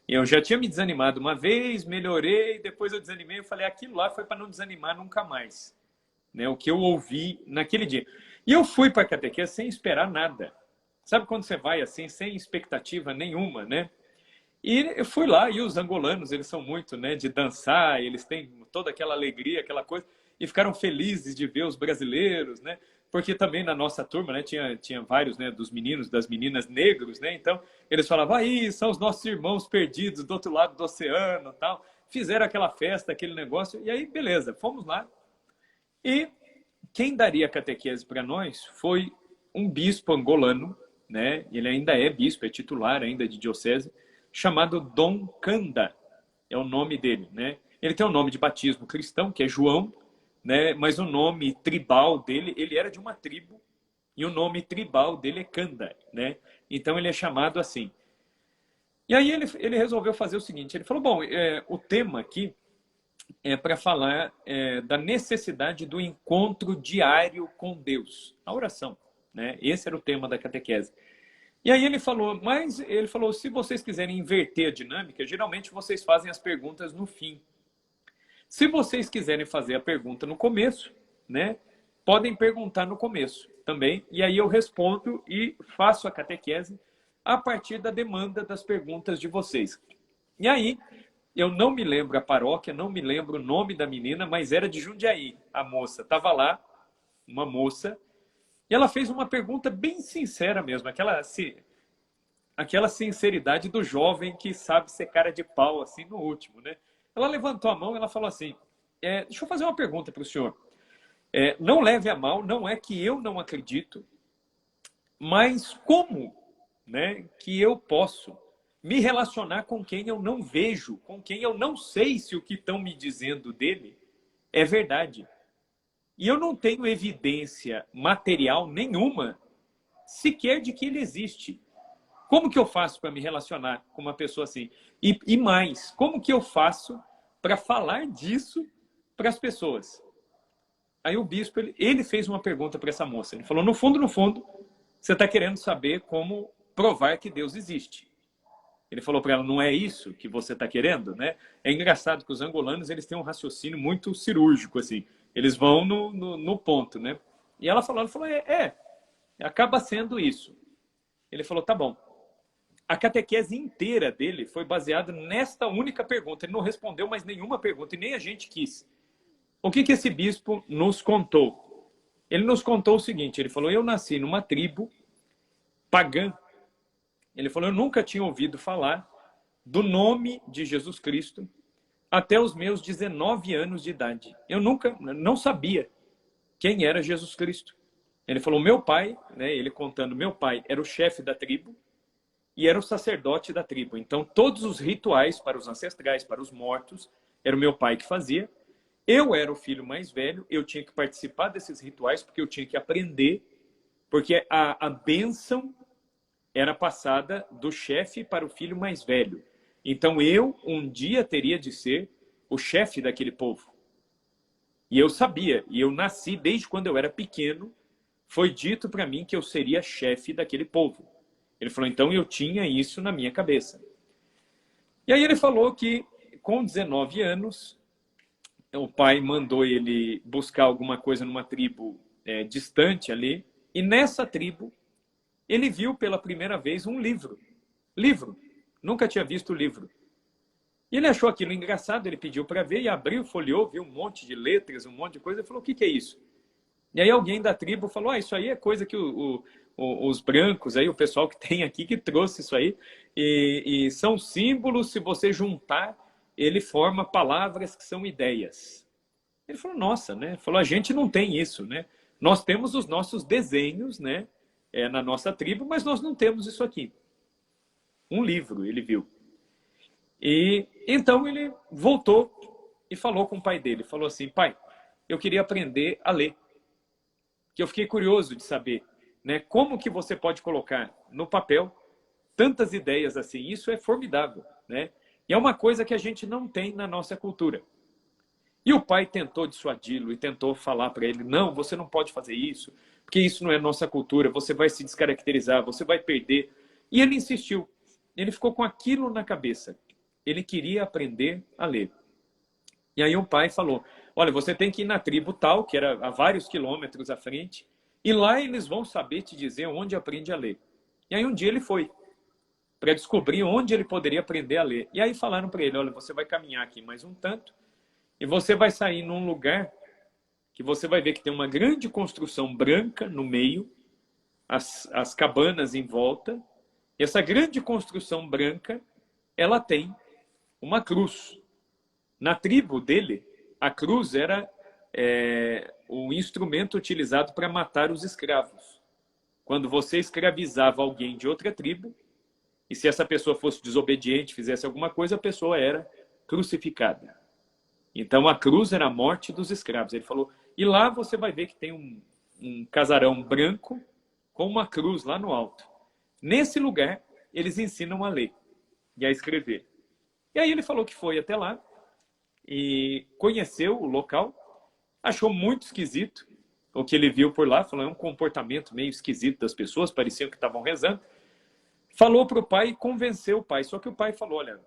Eu já tinha me desanimado uma vez, melhorei, depois eu desanimei, eu falei, aquilo lá foi para não desanimar nunca mais, né? O que eu ouvi naquele dia. E eu fui para a catequese sem esperar nada. Sabe quando você vai assim, sem expectativa nenhuma, né? E eu fui lá, e os angolanos, eles são muito, né, de dançar, eles têm toda aquela alegria, aquela coisa, e ficaram felizes de ver os brasileiros, né? Porque também na nossa turma, né, tinha vários, né, dos meninos, das meninas negros, né? Então, eles falavam, aí, são os nossos irmãos perdidos do outro lado do oceano, tal. Fizeram aquela festa, aquele negócio, e aí, beleza, fomos lá. E quem daria a catequese para nós foi um bispo angolano, né? Ele ainda é bispo, é titular ainda de diocese, chamado Dom Canda, é o nome dele, né? Ele tem um nome de batismo cristão, que é João, né? Mas o nome tribal dele, ele era de uma tribo, e o nome tribal dele é Canda, né? Então ele é chamado assim. E aí ele resolveu fazer o seguinte, ele falou, bom, o tema aqui é para falar da necessidade do encontro diário com Deus, a oração, né? Esse era o tema da catequese. E aí ele falou, se vocês quiserem inverter a dinâmica, geralmente vocês fazem as perguntas no fim. Se vocês quiserem fazer a pergunta no começo, né, podem perguntar no começo também, e aí eu respondo e faço a catequese a partir da demanda das perguntas de vocês. E aí, eu não me lembro a paróquia, não me lembro o nome da menina, mas era de Jundiaí, a moça. Estava lá, uma moça, e ela fez uma pergunta bem sincera mesmo, aquela sinceridade do jovem que sabe ser cara de pau, assim, no último, né? Ela levantou a mão e ela falou assim, deixa eu fazer uma pergunta para o senhor. Não leve a mal, não é que eu não acredito, mas como, né, que eu posso me relacionar com quem eu não vejo, com quem eu não sei se o que estão me dizendo dele é verdade. E eu não tenho evidência material nenhuma, sequer de que ele existe. Como que eu faço para me relacionar com uma pessoa assim? E mais, como que eu faço para falar disso para as pessoas? Aí o bispo, ele fez uma pergunta para essa moça. Ele falou, no fundo, você está querendo saber como provar que Deus existe. Ele falou para ela, não é isso que você está querendo, né? É engraçado que os angolanos, eles têm um raciocínio muito cirúrgico, assim. Eles vão no ponto, né? E ela falou, acaba sendo isso. Ele falou, tá bom. A catequese inteira dele foi baseada nesta única pergunta. Ele não respondeu mais nenhuma pergunta, e nem a gente quis. O que esse bispo nos contou? Ele nos contou o seguinte, ele falou, eu nasci numa tribo pagã. Ele falou, eu nunca tinha ouvido falar do nome de Jesus Cristo até os meus 19 anos de idade. Eu não sabia quem era Jesus Cristo. Ele falou, meu pai, né, ele contando, meu pai era o chefe da tribo e era o sacerdote da tribo. Então, todos os rituais para os ancestrais, para os mortos, era o meu pai que fazia. Eu era o filho mais velho, eu tinha que participar desses rituais porque eu tinha que aprender, porque a bênção era passada do chefe para o filho mais velho. Então eu, um dia, teria de ser o chefe daquele povo. E eu sabia, e eu nasci desde quando eu era pequeno, foi dito para mim que eu seria chefe daquele povo. Ele falou, então eu tinha isso na minha cabeça. E aí ele falou que, com 19 anos, o pai mandou ele buscar alguma coisa numa tribo distante ali, e nessa tribo, ele viu pela primeira vez um livro. Nunca tinha visto o livro. E ele achou aquilo engraçado, ele pediu para ver, e abriu, folheou, viu um monte de letras, um monte de coisa, e falou, o que é isso? E aí alguém da tribo falou, isso aí é coisa que os brancos, aí, o pessoal que tem aqui, que trouxe isso aí, e são símbolos, se você juntar, ele forma palavras que são ideias. Ele falou, nossa, né? Falou, a gente não tem isso, né? Nós temos os nossos desenhos, né? Na nossa tribo, mas nós não temos isso aqui. Um livro ele viu. E então ele voltou e falou com o pai dele. Falou assim, pai, eu queria aprender a ler. Que eu fiquei curioso de saber, né, como que você pode colocar no papel tantas ideias assim. Isso é formidável, né? E é uma coisa que a gente não tem na nossa cultura. E o pai tentou dissuadi-lo e tentou falar para ele, não, você não pode fazer isso, porque isso não é nossa cultura, você vai se descaracterizar, você vai perder. E ele insistiu. Ele ficou com aquilo na cabeça. Ele queria aprender a ler. E aí o pai falou, olha, você tem que ir na tribo tal, que era a vários quilômetros à frente, e lá eles vão saber te dizer onde aprende a ler. E aí um dia ele foi, para descobrir onde ele poderia aprender a ler. E aí falaram para ele, olha, você vai caminhar aqui mais um tanto, e você vai sair num lugar que você vai ver que tem uma grande construção branca no meio, as cabanas em volta, e essa grande construção branca, ela tem uma cruz. Na tribo dele, a cruz era o instrumento utilizado para matar os escravos. Quando você escravizava alguém de outra tribo, e se essa pessoa fosse desobediente, fizesse alguma coisa, a pessoa era crucificada. Então a cruz era a morte dos escravos. Ele falou, e lá você vai ver que tem um casarão branco com uma cruz lá no alto. Nesse lugar, eles ensinam a ler e a escrever. E aí ele falou que foi até lá e conheceu o local, achou muito esquisito o que ele viu por lá, falou, é um comportamento meio esquisito das pessoas, pareciam que estavam rezando. Falou para o pai e convenceu o pai, só que o pai falou, olha,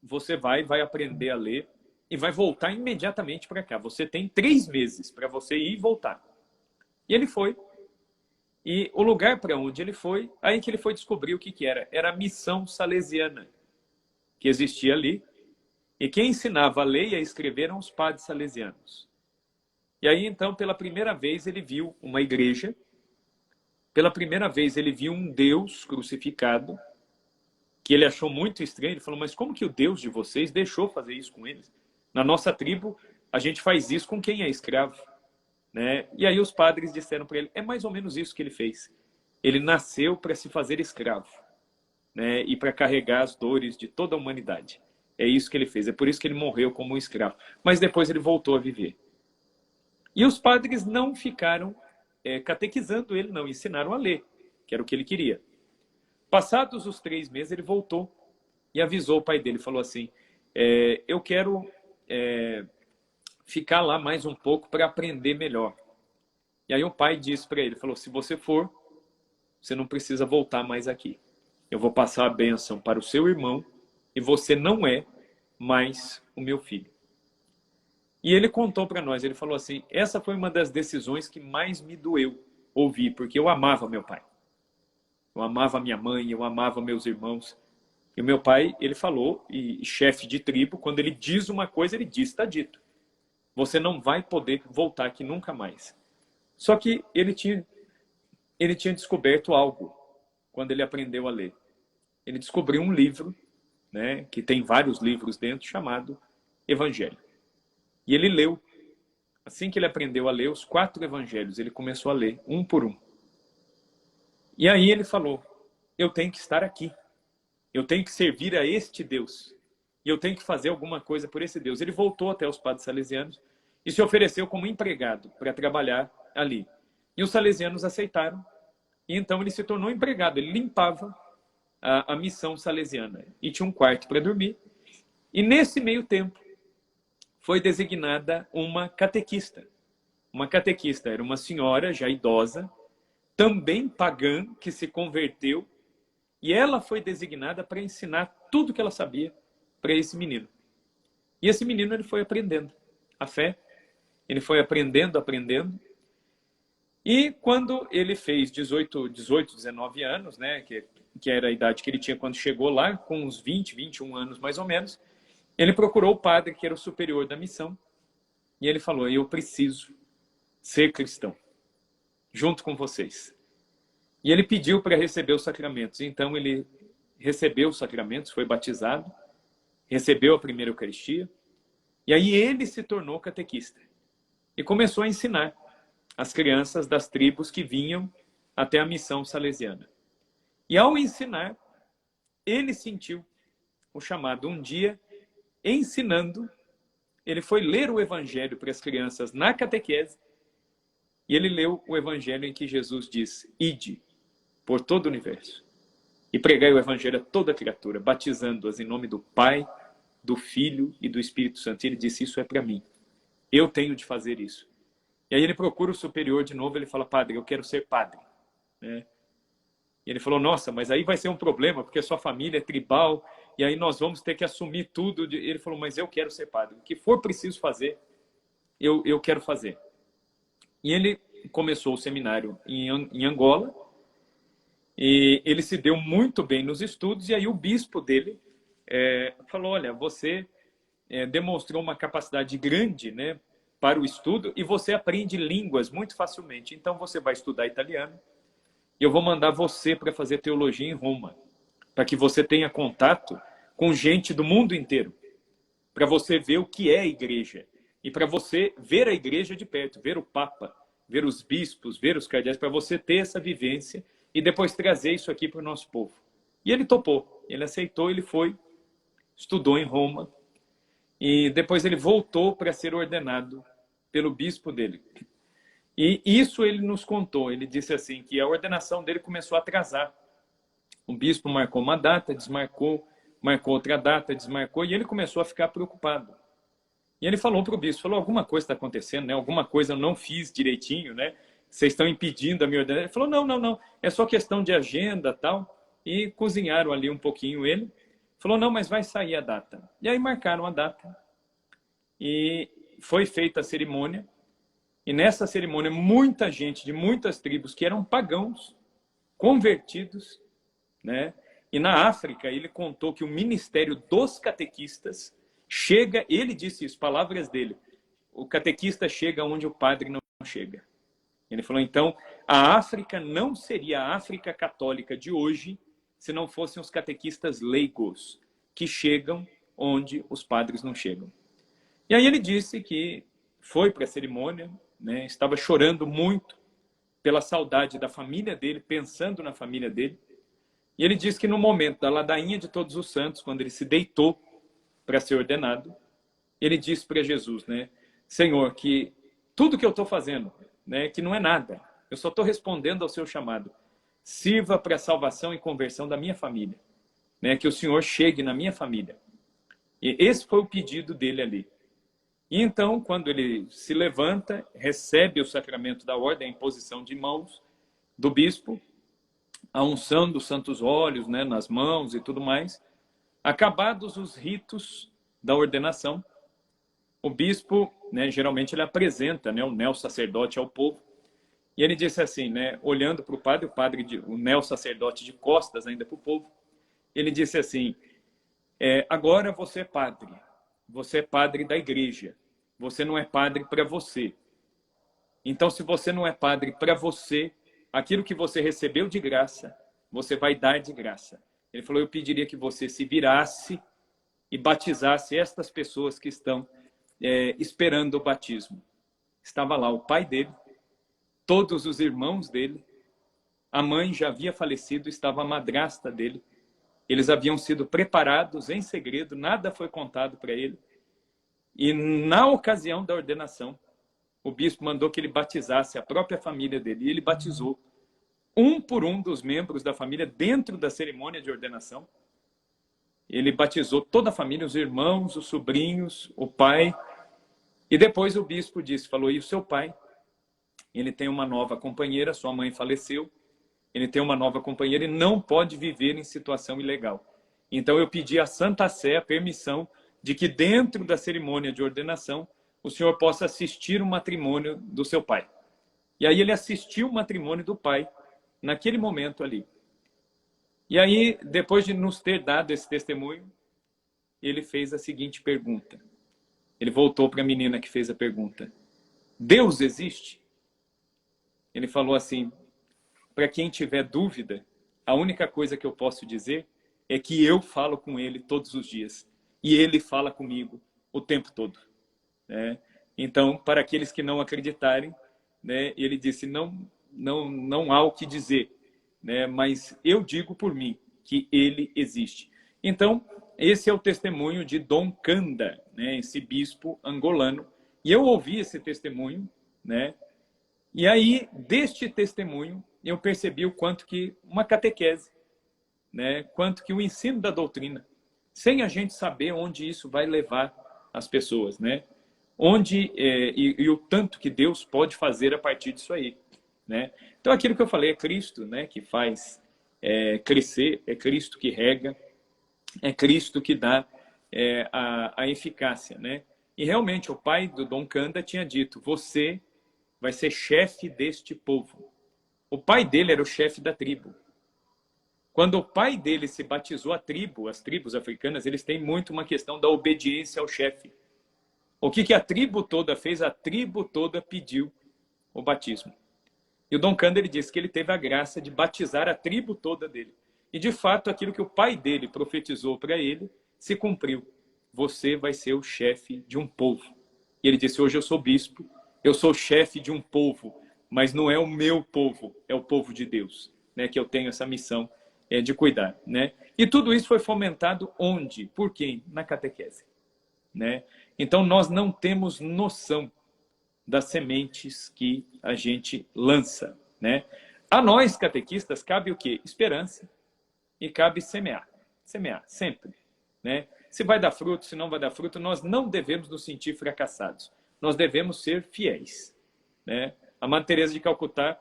você vai aprender a ler e vai voltar imediatamente para cá. Você tem 3 meses para você ir e voltar. E ele foi. E o lugar para onde ele foi, aí que ele foi descobrir o que era. Era a missão salesiana que existia ali. E quem ensinava a ler e a escrever eram os padres salesianos. E aí, então, pela primeira vez, ele viu uma igreja. Pela primeira vez, ele viu um Deus crucificado, que ele achou muito estranho. Ele falou, mas como que o Deus de vocês deixou fazer isso com eles? Na nossa tribo, a gente faz isso com quem é escravo. Né? E aí os padres disseram para ele, é mais ou menos isso que ele fez. Ele nasceu para se fazer escravo, né? E para carregar as dores de toda a humanidade. É isso que ele fez, é por isso que ele morreu como um escravo. Mas depois ele voltou a viver. E os padres não ficaram catequizando ele, não, ensinaram a ler, que era o que ele queria. Passados os 3 meses, ele voltou e avisou o pai dele, falou assim, eu quero ficar lá mais um pouco para aprender melhor. E aí o pai disse para ele, falou, se você for, você não precisa voltar mais aqui. Eu vou passar a bênção para o seu irmão e você não é mais o meu filho. E ele contou para nós, ele falou assim, essa foi uma das decisões que mais me doeu ouvir, porque eu amava meu pai. Eu amava minha mãe, eu amava meus irmãos. E o meu pai, ele falou, e chefe de tribo, quando ele diz uma coisa, ele diz, está dito. Você não vai poder voltar aqui nunca mais. Só que ele tinha descoberto algo quando ele aprendeu a ler. Ele descobriu um livro, né, que tem vários livros dentro, chamado Evangelho. E ele leu. Assim que ele aprendeu a ler os 4 evangelhos, ele começou a ler, um por um. E aí ele falou, eu tenho que estar aqui. Eu tenho que servir a este Deus. E eu tenho que fazer alguma coisa por esse Deus. Ele voltou até os padres salesianos e se ofereceu como empregado para trabalhar ali. E os salesianos aceitaram. E então ele se tornou empregado. Ele limpava a missão salesiana. E tinha um quarto para dormir. E nesse meio tempo, foi designada uma catequista. Uma catequista era uma senhora já idosa, também pagã, que se converteu. E ela foi designada para ensinar tudo que ela sabia para esse menino. E esse menino ele foi aprendendo a fé. Ele foi aprendendo. E quando ele fez 18, 19 anos, né, que era a idade que ele tinha quando chegou lá, com uns 20, 21 anos mais ou menos, ele procurou o padre, que era o superior da missão, e ele falou, eu preciso ser cristão, junto com vocês. E ele pediu para receber os sacramentos. Então ele recebeu os sacramentos, foi batizado, recebeu a primeira Eucaristia, e aí ele se tornou catequista. E começou a ensinar as crianças das tribos que vinham até a missão salesiana. E ao ensinar, ele sentiu o chamado. Um dia, ensinando, ele foi ler o Evangelho para as crianças na catequese, e ele leu o Evangelho em que Jesus diz, ide por todo o universo, e pregai o Evangelho a toda criatura, batizando-as em nome do Pai, do Filho e do Espírito Santo. E ele disse, isso é para mim. eu tenho de fazer isso. E aí ele procura o superior de novo, ele fala, padre, eu quero ser padre, né? E ele falou, nossa, mas aí vai ser um problema, porque a sua família é tribal, e aí nós vamos ter que assumir tudo. Ele falou, mas eu quero ser padre. O que for preciso fazer, eu quero fazer. E ele começou o seminário em Angola, e ele se deu muito bem nos estudos, e aí o bispo dele falou, olha, você demonstrou uma capacidade grande, né, para o estudo, e você aprende línguas muito facilmente. Então você vai estudar italiano, e eu vou mandar você para fazer teologia em Roma, para que você tenha contato com gente do mundo inteiro, para você ver o que é a igreja, e para você ver a igreja de perto, ver o Papa, ver os bispos, ver os cardeais, para você ter essa vivência e depois trazer isso aqui para o nosso povo. E ele topou, ele aceitou, ele foi, estudou em Roma, e depois ele voltou para ser ordenado pelo bispo dele. E isso ele nos contou, ele disse assim, que a ordenação dele começou a atrasar. O bispo marcou uma data, desmarcou, marcou outra data, desmarcou, e ele começou a ficar preocupado. E ele falou para o bispo, falou, alguma coisa está acontecendo, né? Alguma coisa eu não fiz direitinho, né? Vocês estão impedindo a minha ordenação. Ele falou, não, é só questão de agenda, tal. E cozinharam ali um pouquinho ele. Falou, não, mas vai sair a data. E aí marcaram a data. E foi feita a cerimônia. E nessa cerimônia, muita gente de muitas tribos que eram pagãos, convertidos, né? E na África, ele contou que o ministério dos catequistas chega, ele disse isso, palavras dele, o catequista chega onde o padre não chega. Ele falou, então, a África não seria a África católica de hoje se não fossem os catequistas leigos, que chegam onde os padres não chegam. E aí ele disse que foi para a cerimônia, né, estava chorando muito pela saudade da família dele, pensando na família dele. E ele disse que no momento da ladainha de Todos os Santos, quando ele se deitou para ser ordenado, ele disse para Jesus, né, Senhor, que tudo que eu estou fazendo, né, que não é nada, eu só estou respondendo ao seu chamado, sirva para a salvação e conversão da minha família, né, que o Senhor chegue na minha família. E esse foi o pedido dele ali. E então, quando ele se levanta, recebe o sacramento da ordem, a imposição de mãos do bispo, a unção dos santos óleos, né, nas mãos e tudo mais, acabados os ritos da ordenação, o bispo, né, geralmente ele apresenta, né, o neo-sacerdote ao povo, e ele disse assim, né, olhando para o padre, o neo-sacerdote de costas ainda para o povo, ele disse assim, agora você é padre da igreja, você não é padre para você. Então, se você não é padre para você, aquilo que você recebeu de graça, você vai dar de graça. Ele falou, eu pediria que você se virasse e batizasse estas pessoas que estão esperando o batismo. Estava lá o pai dele, todos os irmãos dele, a mãe já havia falecido, estava a madrasta dele. Eles haviam sido preparados em segredo, nada foi contado para ele. E na ocasião da ordenação, o bispo mandou que ele batizasse a própria família dele. E ele batizou um por um dos membros da família dentro da cerimônia de ordenação. Ele batizou toda a família, os irmãos, os sobrinhos, o pai. E depois o bispo disse, falou, e o seu pai? Ele tem uma nova companheira, sua mãe faleceu. Ele tem uma nova companheira e não pode viver em situação ilegal. Então eu pedi à Santa Sé a permissão de que dentro da cerimônia de ordenação o senhor possa assistir o matrimônio do seu pai. E aí ele assistiu o matrimônio do pai naquele momento ali. E aí, depois de nos ter dado esse testemunho, ele fez a seguinte pergunta. Ele voltou para a menina que fez a pergunta. Deus existe? Ele falou assim, para quem tiver dúvida, a única coisa que eu posso dizer é que eu falo com ele todos os dias. E ele fala comigo o tempo todo. Né? Então, para aqueles que não acreditarem, né, ele disse, não há o que dizer, né, mas eu digo por mim que ele existe. Então, esse é o testemunho de Dom Canda, né, esse bispo angolano. E eu ouvi esse testemunho, né, e aí, deste testemunho, eu percebi o quanto que uma catequese, né, quanto que o ensino da doutrina, sem a gente saber onde isso vai levar as pessoas, né? e o tanto que Deus pode fazer a partir disso aí, né? Então, aquilo que eu falei é Cristo, né, que faz crescer, é Cristo que rega, é Cristo que dá a eficácia, né? E realmente o pai do Dom Canda tinha dito: você vai ser chefe deste povo. O pai dele era o chefe da tribo. Quando o pai dele se batizou a tribo, as tribos africanas, eles têm muito uma questão da obediência ao chefe. O que a tribo toda fez? A tribo toda pediu o batismo. E o Dom Canda, ele disse que ele teve a graça de batizar a tribo toda dele. E, de fato, aquilo que o pai dele profetizou para ele se cumpriu. Você vai ser o chefe de um povo. E ele disse: hoje eu sou bispo, eu sou chefe de um povo, mas não é o meu povo, é o povo de Deus, né, que eu tenho essa missão de cuidar, né? E tudo isso foi fomentado onde? Por quem? Na catequese, né? Então, nós não temos noção das sementes que a gente lança, né? A nós, catequistas, cabe o quê? Esperança, e cabe semear. Semear, sempre, né? Se vai dar fruto, se não vai dar fruto, nós não devemos nos sentir fracassados. Nós devemos ser fiéis, né? A Madre Teresa de Calcutá,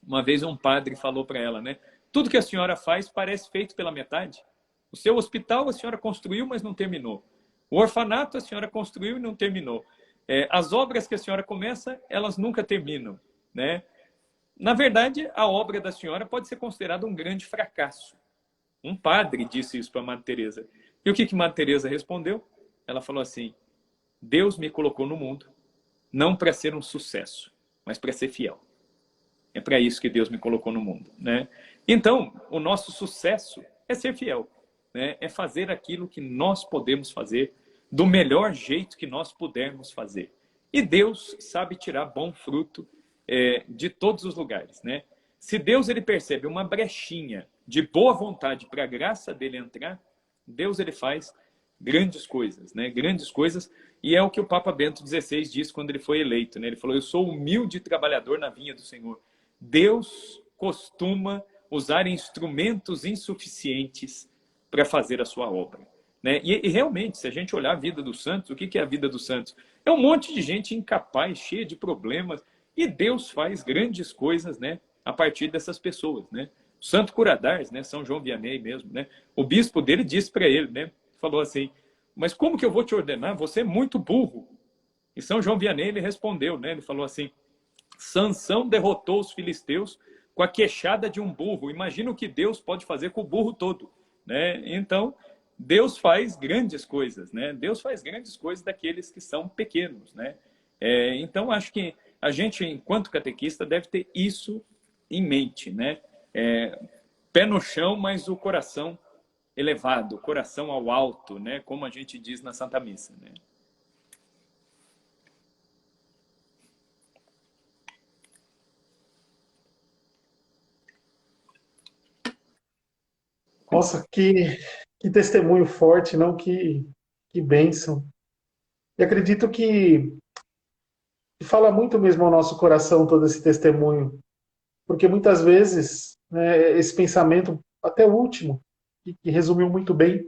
uma vez um padre falou para ela, né? Tudo que a senhora faz parece feito pela metade. O seu hospital a senhora construiu, mas não terminou. O orfanato a senhora construiu e não terminou. As obras que a senhora começa, elas nunca terminam, né? Na verdade, a obra da senhora pode ser considerada um grande fracasso. Um padre disse isso para Madre Teresa. E o que Madre Teresa respondeu? Ela falou assim: Deus me colocou no mundo não para ser um sucesso, mas para ser fiel. É para isso que Deus me colocou no mundo, né? Então, o nosso sucesso é ser fiel, né? É fazer aquilo que nós podemos fazer do melhor jeito que nós pudermos fazer. E Deus sabe tirar bom fruto de todos os lugares, né? Se Deus ele percebe uma brechinha de boa vontade para a graça dele entrar, Deus ele faz grandes coisas, né? Grandes coisas. E é o que o Papa Bento XVI disse quando ele foi eleito, né? Ele falou: eu sou humilde trabalhador na vinha do Senhor. Deus costuma usar instrumentos insuficientes para fazer a sua obra, né? E realmente, se a gente olhar a vida dos santos, o que é a vida dos santos? É um monte de gente incapaz, cheia de problemas, e Deus faz grandes coisas, né, a partir dessas pessoas, né? O Santo Curadars, né, São João Vianney mesmo, né? O bispo dele disse para ele, né, falou assim: mas como que eu vou te ordenar? Você é muito burro. E São João Vianney ele respondeu, né? Ele falou assim: Sansão derrotou os filisteus com a queixada de um burro. Imagina o que Deus pode fazer com o burro todo, né? Então, Deus faz grandes coisas, né? Deus faz grandes coisas daqueles que são pequenos, né? Então, acho que a gente, enquanto catequista, deve ter isso em mente, né? Pé no chão, mas o coração elevado, coração ao alto, né? Como a gente diz na Santa Missa, né? Nossa, que testemunho forte, não? Que bênção. E acredito que fala muito mesmo ao nosso coração todo esse testemunho, porque muitas vezes, né, esse pensamento, até o último, que resumiu muito bem,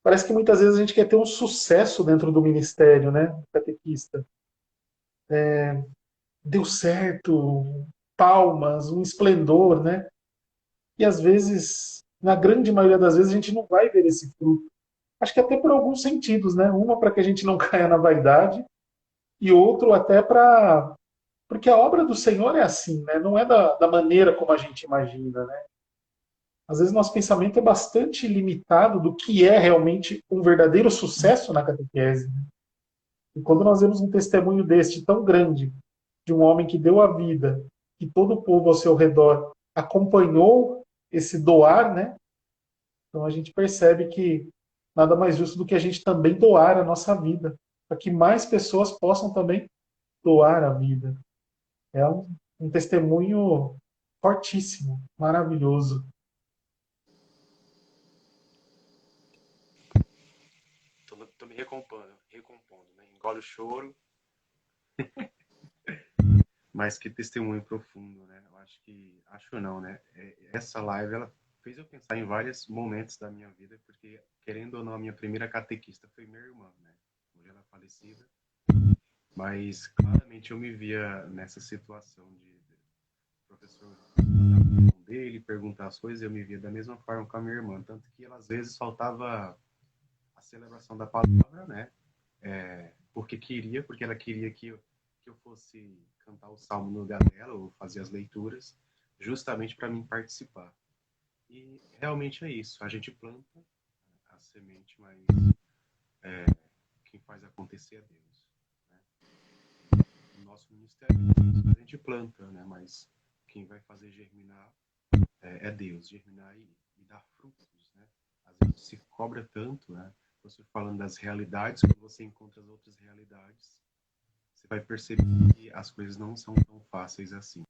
parece que muitas vezes a gente quer ter um sucesso dentro do ministério, né, catequista. Deu certo, palmas, um esplendor, né? E às vezes, na grande maioria das vezes, a gente não vai ver esse fruto. Acho que até por alguns sentidos, né? Uma para que a gente não caia na vaidade e outro até para porque a obra do Senhor é assim, né? Não é da maneira como a gente imagina, né? Às vezes nosso pensamento é bastante limitado do que é realmente um verdadeiro sucesso na catequese. Né? E quando nós vemos um testemunho deste tão grande, de um homem que deu a vida, que todo o povo ao seu redor acompanhou esse doar, né? Então a gente percebe que nada mais justo do que a gente também doar a nossa vida, para que mais pessoas possam também doar a vida. É um testemunho fortíssimo, maravilhoso. Tô me recompondo, né? Engole o choro, mas que testemunho profundo, né? Eu acho não, né? Essa live, ela fez eu pensar em vários momentos da minha vida, porque, querendo ou não, a minha primeira catequista foi minha irmã, né? Hoje ela é falecida, Mas claramente eu me via nessa situação de professor mandar a mão dele, perguntar as coisas, eu me via da mesma forma com a minha irmã, tanto que ela às vezes faltava a celebração da palavra, né? Porque ela queria que eu fosse cantar o salmo no lugar dela, ou fazer as leituras, justamente para mim participar. E realmente é isso, a gente planta a semente, mas quem faz acontecer é Deus. Né? O nosso ministério a gente planta, né? Mas quem vai fazer germinar é Deus, germinar e dar frutos. Né? Às vezes se cobra tanto, né? Você falando das realidades, quando você encontra as outras realidades, você vai perceber que as coisas não são tão fáceis assim.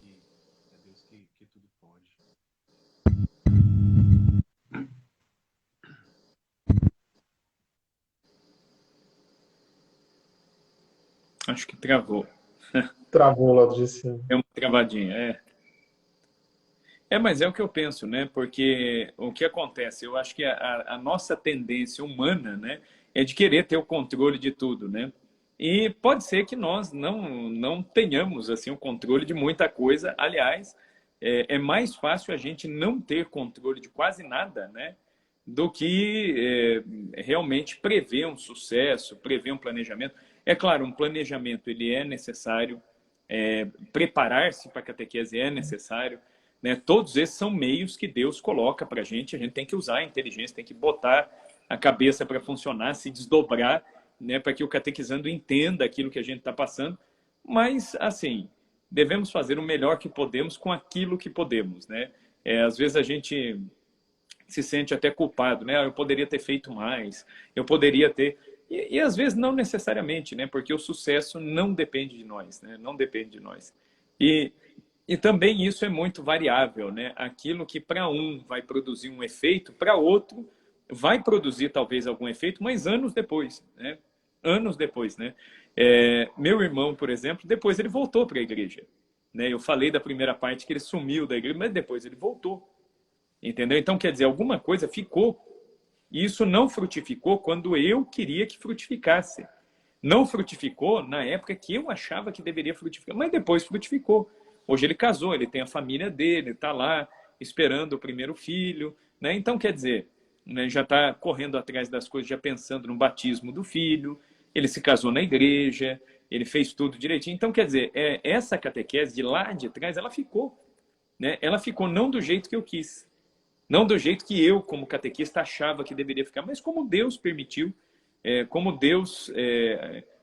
E é Deus que tudo pode. Acho que travou. Travou lá do GC. É uma travadinha, é. Mas é o que eu penso, né? Porque o que acontece, eu acho que a nossa tendência humana, né, é de querer ter o controle de tudo, né? E pode ser que nós não tenhamos assim o controle de muita coisa. Aliás, é mais fácil a gente não ter controle de quase nada, né? Do que realmente prever um sucesso, prever um planejamento. É claro, um planejamento ele é necessário, preparar-se para a catequese é necessário, né? Todos esses são meios que Deus coloca para a gente tem que usar a inteligência, tem que botar a cabeça para funcionar, se desdobrar, né? Para que o catequizando entenda aquilo que a gente está passando. Mas, assim, devemos fazer o melhor que podemos com aquilo que podemos, né? Às vezes a gente se sente até culpado, né? Eu poderia ter feito mais, eu poderia ter... E às vezes não necessariamente, né? Porque o sucesso não depende de nós, né? Não depende de nós. E, e também isso é muito variável, né? Aquilo que para um vai produzir um efeito, para outro vai produzir talvez algum efeito, mas anos depois, né? Anos depois, né? Meu irmão, por exemplo, depois ele voltou para a igreja, né? Eu falei da primeira parte que ele sumiu da igreja, mas depois ele voltou. Entendeu? Então, quer dizer, alguma coisa ficou. E isso não frutificou quando eu queria que frutificasse. Não frutificou na época que eu achava que deveria frutificar, mas depois frutificou. Hoje ele casou, ele tem a família dele, está lá esperando o primeiro filho. Né? Então, quer dizer, né, já está correndo atrás das coisas, já pensando no batismo do filho. Ele se casou na igreja, ele fez tudo direitinho. Então, quer dizer, essa catequese de lá de trás, ela ficou. Né? Ela ficou não do jeito que eu quis. Não do jeito que eu, como catequista, achava que deveria ficar, mas como Deus permitiu, como Deus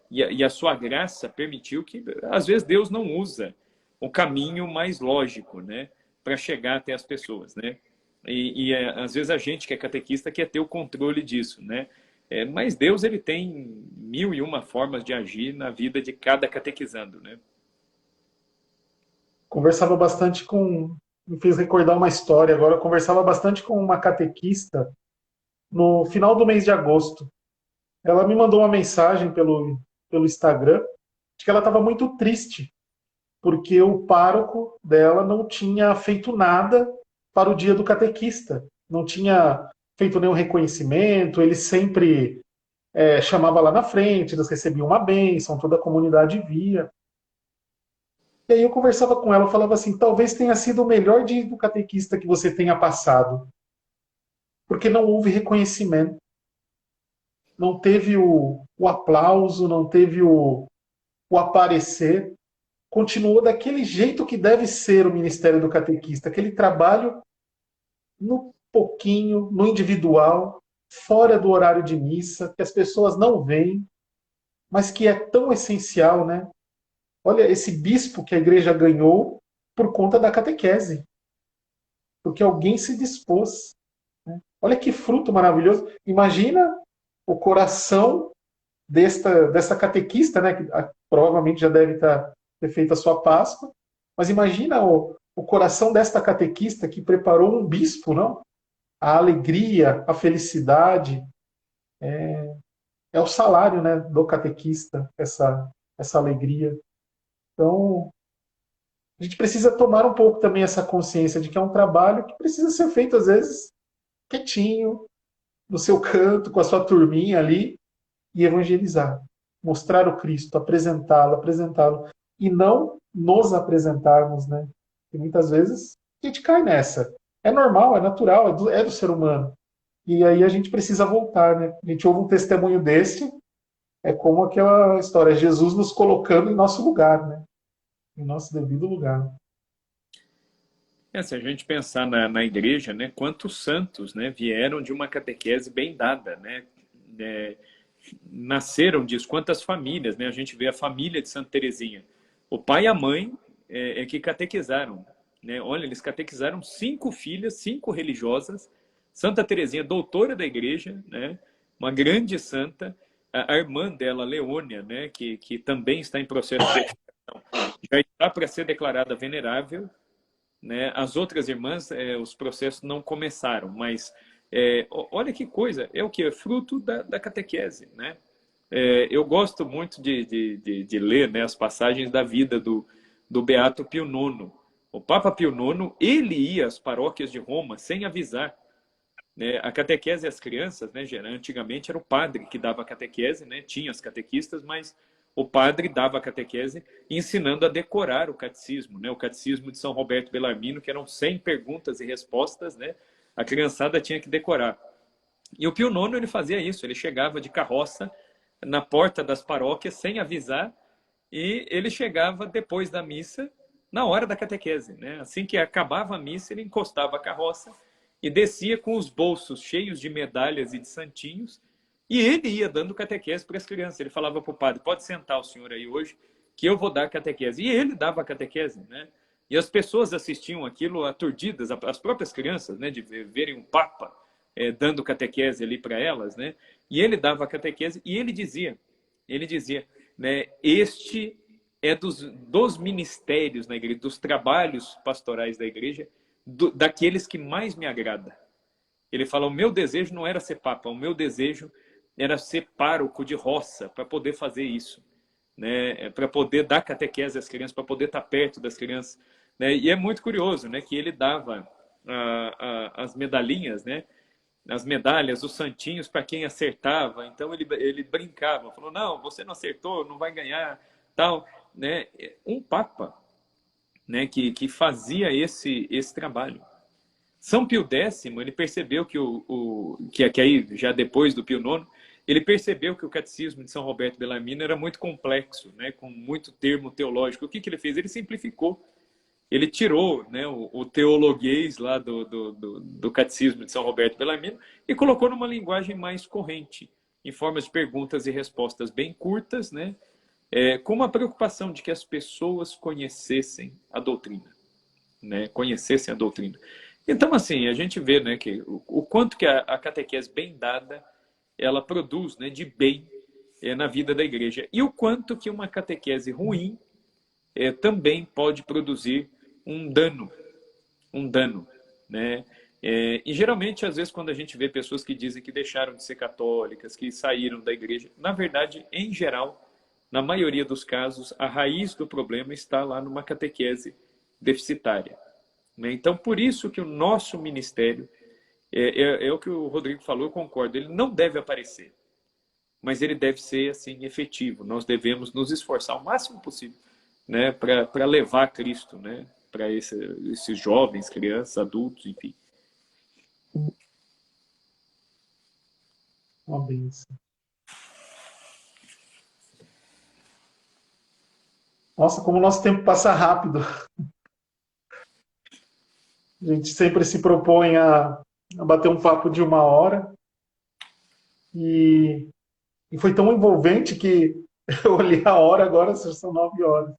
e a sua graça permitiu que, às vezes, Deus não usa o caminho mais lógico, né, para chegar até as pessoas, né? Às vezes a gente que é catequista quer ter o controle disso, né? Mas Deus ele tem 1001 formas de agir na vida de cada catequizando, né? Conversava bastante com... Me fez recordar uma história agora. Eu conversava bastante com uma catequista no final do mês de agosto. Ela me mandou uma mensagem pelo Instagram de que ela estava muito triste porque o pároco dela não tinha feito nada para o dia do catequista. Não tinha feito nenhum reconhecimento, ele sempre chamava lá na frente, eles recebiam uma bênção, toda a comunidade via. E aí eu conversava com ela, eu falava assim, talvez tenha sido o melhor dia do catequista que você tenha passado, porque não houve reconhecimento, não teve o aplauso, não teve o aparecer, continuou daquele jeito que deve ser o ministério do catequista, aquele trabalho no pouquinho, no individual, fora do horário de missa, que as pessoas não veem, mas que é tão essencial, né? Olha, esse bispo que a igreja ganhou por conta da catequese, porque alguém se dispôs. Né? Olha que fruto maravilhoso. Imagina o coração dessa catequista, né? Que provavelmente já deve ter feito a sua Páscoa, mas imagina o coração desta catequista que preparou um bispo, não? A alegria, a felicidade, é o salário, né, do catequista, essa alegria. Então, a gente precisa tomar um pouco também essa consciência de que é um trabalho que precisa ser feito, às vezes, quietinho, no seu canto, com a sua turminha ali, e evangelizar. Mostrar o Cristo, apresentá-lo, apresentá-lo. E não nos apresentarmos, né? E muitas vezes a gente cai nessa. É normal, é natural, é do ser humano. E aí a gente precisa voltar, né? A gente ouve um testemunho desse, é como aquela história, Jesus nos colocando em nosso lugar, né? Em nosso devido lugar. Se a gente pensar na igreja, né, quantos santos, né, vieram de uma catequese bem dada, né, é, nasceram disso, quantas famílias, né, a gente vê a família de Santa Teresinha, o pai e a mãe é que catequizaram, né, olha, eles catequizaram 5 filhas, 5 religiosas, Santa Teresinha, doutora da igreja, né, uma grande santa, a irmã dela, Leônia, né, que também está em processo de beatificação, já está para ser declarada venerável, né? As outras irmãs, os processos não começaram, mas olha que coisa, é o que? É fruto da catequese, né? Eu gosto muito de ler, né, as passagens da vida do Beato Pio IX. O Papa Pio IX, ele ia às paróquias de Roma sem avisar, né? A catequese às crianças, né, antigamente era o padre que dava a catequese, né? Tinha as catequistas, mas o padre dava a catequese ensinando a decorar o catecismo, né? O catecismo de São Roberto Bellarmino, que eram 100 perguntas e respostas, né? A criançada tinha que decorar. E o Pio IX, ele fazia isso, ele chegava de carroça na porta das paróquias sem avisar e ele chegava depois da missa, na hora da catequese, né? Assim que acabava a missa, ele encostava a carroça e descia com os bolsos cheios de medalhas e de santinhos, e ele ia dando catequese para as crianças. Ele falava para o padre, pode sentar o senhor aí hoje, que eu vou dar catequese. E ele dava a catequese, né? E as pessoas assistiam aquilo aturdidas, as próprias crianças, né, de verem um papa dando catequese ali para elas, né? E ele dava a catequese e ele dizia, né, este é dos ministérios na igreja, dos trabalhos pastorais da igreja, daqueles que mais me agrada. Ele fala, o meu desejo não era ser papa, o meu desejo era ser pároco de roça para poder fazer isso, né? Para poder dar catequese às crianças, para poder estar perto das crianças, né? E é muito curioso, né, que ele dava as medalhinhas, né, as medalhas, os santinhos para quem acertava. Então ele brincava, falou, não, você não acertou, não vai ganhar, tal, né? Um papa, né, que fazia esse trabalho. São Pio X, ele percebeu que aí, já depois do Pio IX, ele percebeu que o catecismo de São Roberto Bellarmino era muito complexo, né, com muito termo teológico. O que ele fez? Ele simplificou. Ele tirou, né, o teologuês lá do catecismo de São Roberto Bellarmino e colocou numa linguagem mais corrente, em formas de perguntas e respostas bem curtas, né, com uma preocupação de que as pessoas conhecessem a doutrina, né, conhecessem a doutrina. Então, assim, a gente vê, né, que o quanto que a catequese bem dada, ela produz, né, de bem na vida da igreja. E o quanto que uma catequese ruim também pode produzir um dano, né? E geralmente, às vezes, quando a gente vê pessoas que dizem que deixaram de ser católicas, que saíram da igreja, na verdade, em geral, na maioria dos casos, a raiz do problema está lá numa catequese deficitária, né? Então, por isso que o nosso ministério, é o que o Rodrigo falou, eu concordo, ele não deve aparecer, mas ele deve ser assim efetivo. Nós devemos nos esforçar o máximo possível, né, para levar Cristo, né, para esses jovens, crianças, adultos, enfim. Uma benção. Nossa, como o nosso tempo passa rápido. A gente sempre se propõe a bater um papo de 1 hora. E foi tão envolvente que eu olhei a hora, agora são 9 horas.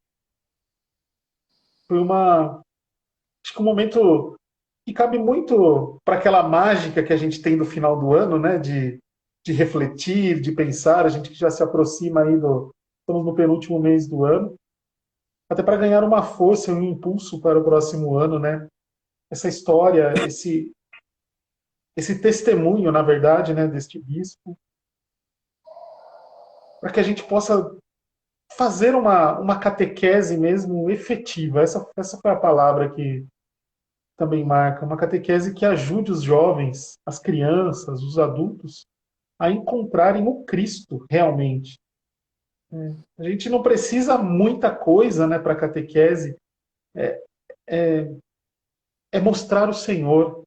Foi acho que um momento que cabe muito para aquela mágica que a gente tem do final do ano, né? De refletir, de pensar. A gente que já se aproxima aí estamos no penúltimo mês do ano. Até para ganhar uma força e um impulso para o próximo ano, né? Essa história, esse testemunho, na verdade, né, deste bispo, para que a gente possa fazer uma catequese mesmo efetiva. Essa foi a palavra também marca, uma catequese que ajude os jovens, as crianças, os adultos a encontrarem o Cristo realmente. A gente não precisa muita coisa, né, para a catequese, é mostrar o Senhor,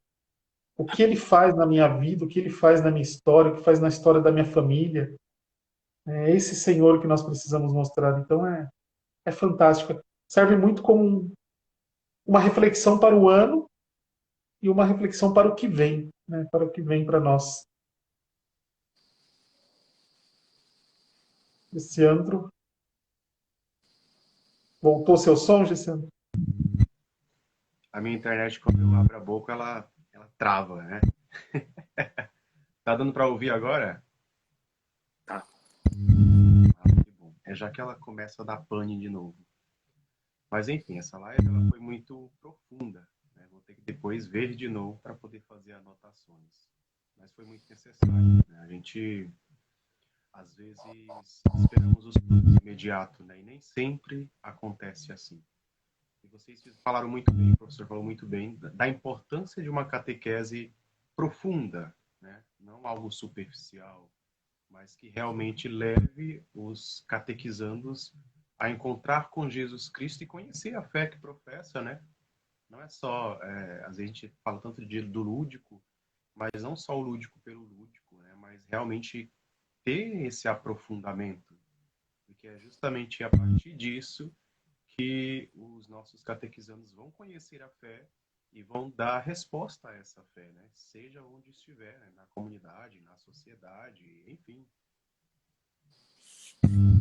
o que Ele faz na minha vida, o que Ele faz na minha história, o que faz na história da minha família. É esse Senhor que nós precisamos mostrar. Então é fantástico. Serve muito como uma reflexão para o ano e uma reflexão para o que vem, né, para o que vem para nós. Gessiandro, voltou seu som, Gessiandro? A minha internet, quando eu abro a boca, ela trava, né? Tá dando para ouvir agora? Tá. Ah, que bom. É já que ela começa a dar pane de novo. Mas enfim, essa live ela foi muito profunda, né? Vou ter que depois ver de novo para poder fazer anotações. Mas foi muito necessário, né? A gente às vezes esperamos os frutos imediatos, né? E nem sempre acontece assim. E vocês falaram muito bem, o professor falou muito bem da importância de uma catequese profunda, né? Não algo superficial, mas que realmente leve os catequizandos a encontrar com Jesus Cristo e conhecer a fé que professa, né? Não é só, a gente fala tanto do lúdico, mas não só o lúdico pelo lúdico, né? Mas realmente ter esse aprofundamento, porque é justamente a partir disso que os nossos catequizandos vão conhecer a fé e vão dar resposta a essa fé, né? Seja onde estiver, né? Na comunidade, na sociedade, enfim.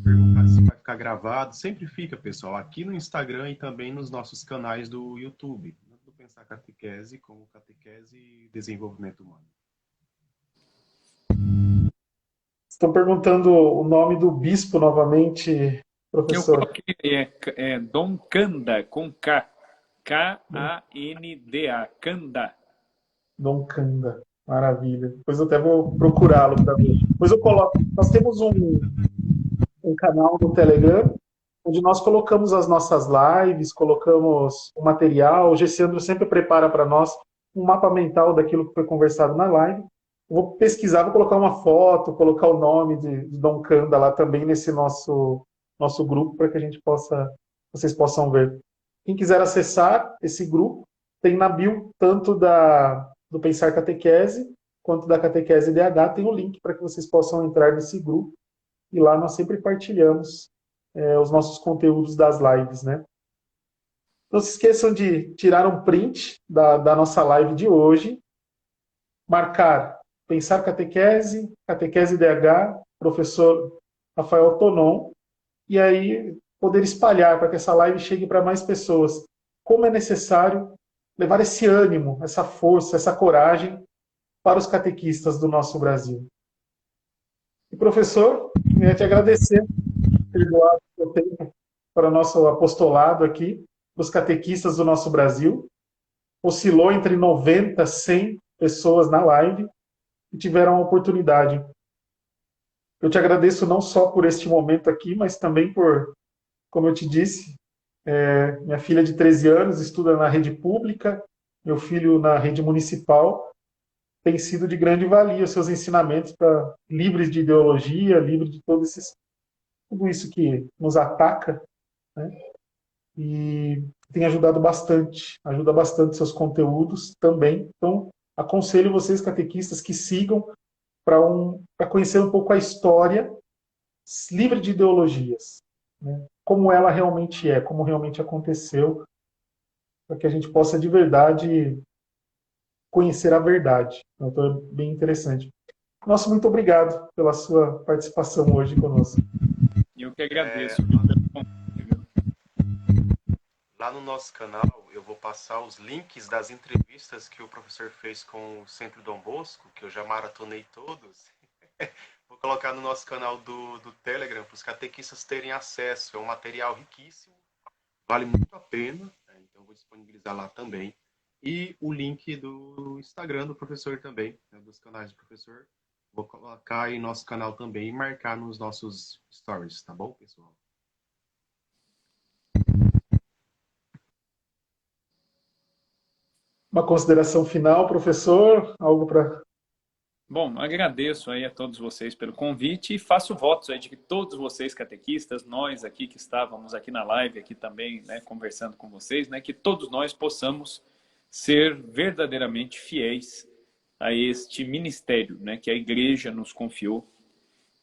Perguntar se vai ficar gravado, sempre fica, pessoal, aqui no Instagram e também nos nossos canais do YouTube, tanto do Pensar Catequese como Catequese e Desenvolvimento Humano. Estão perguntando o nome do bispo novamente, Eu professor. coloquei Dom Canda, com K. K-A-N-D-A. Canda. Dom Canda. Maravilha. Depois eu até vou procurá-lo para ver. Depois eu coloco. Nós temos um canal no Telegram, onde nós colocamos as nossas lives, colocamos o material. O Gessiandro sempre prepara para nós um mapa mental daquilo que foi conversado na live. Eu vou pesquisar, vou colocar uma foto, colocar o nome de Dom Canda lá também nesse nosso grupo para que vocês possam ver. Quem quiser acessar esse grupo, tem na bio tanto do Pensar Catequese quanto da Catequese DH, tem o link para que vocês possam entrar nesse grupo e lá nós sempre partilhamos os nossos conteúdos das lives, né? Não se esqueçam de tirar um print da nossa live de hoje, marcar Pensar Catequese, Catequese DH, professor Rafael Tonon, e aí poder espalhar para que essa live chegue para mais pessoas. Como é necessário levar esse ânimo, essa força, essa coragem para os catequistas do nosso Brasil. E professor, queria te agradecer ter doado o seu tempo para o nosso apostolado aqui, os catequistas do nosso Brasil. Oscilou entre 90 e 100 pessoas na live que tiveram a oportunidade. Eu te agradeço não só por este momento aqui, mas também por, como eu te disse, minha filha de 13 anos estuda na rede pública, meu filho na rede municipal. Tem sido de grande valia os seus ensinamentos para livres de ideologia, livres de tudo isso que nos ataca, né? E tem ajudado bastante, ajuda bastante seus conteúdos também. Então, aconselho vocês, catequistas, que sigam para conhecer um pouco a história livre de ideologias, né? Como ela realmente é, como realmente aconteceu, para que a gente possa de verdade conhecer a verdade. Então, é bem interessante. Nosso muito obrigado pela sua participação hoje conosco. Eu que agradeço. Lá no nosso canal, eu vou passar os links das entrevistas que o professor fez com o Centro Dom Bosco, que eu já maratonei todos. Vou colocar no nosso canal do Telegram para os catequistas terem acesso. É um material riquíssimo, vale muito a pena, né? Então vou disponibilizar lá também. E o link do Instagram do professor também, né? Dos canais do professor. Vou colocar em nosso canal também e marcar nos nossos stories, tá bom, pessoal? Uma consideração final, professor? Algo para... Bom, agradeço aí a todos vocês pelo convite e faço votos aí de que todos vocês catequistas, nós aqui que estávamos aqui na live, aqui também, né, conversando com vocês, né, que todos nós possamos ser verdadeiramente fiéis a este ministério, né, que a igreja nos confiou.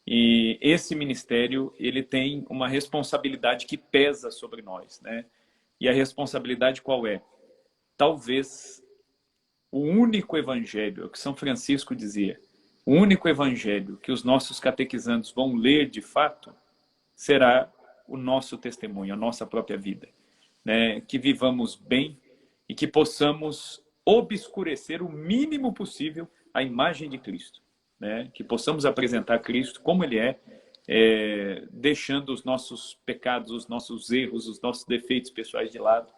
E esse ministério, ele tem uma responsabilidade que pesa sobre nós, né? E a responsabilidade qual é? Talvez o único evangelho, é o que São Francisco dizia, o único evangelho que os nossos catequizandos vão ler de fato será o nosso testemunho, a nossa própria vida, né? Que vivamos bem e que possamos obscurecer o mínimo possível a imagem de Cristo, né? Que possamos apresentar Cristo como Ele deixando os nossos pecados, os nossos erros, os nossos defeitos pessoais de lado,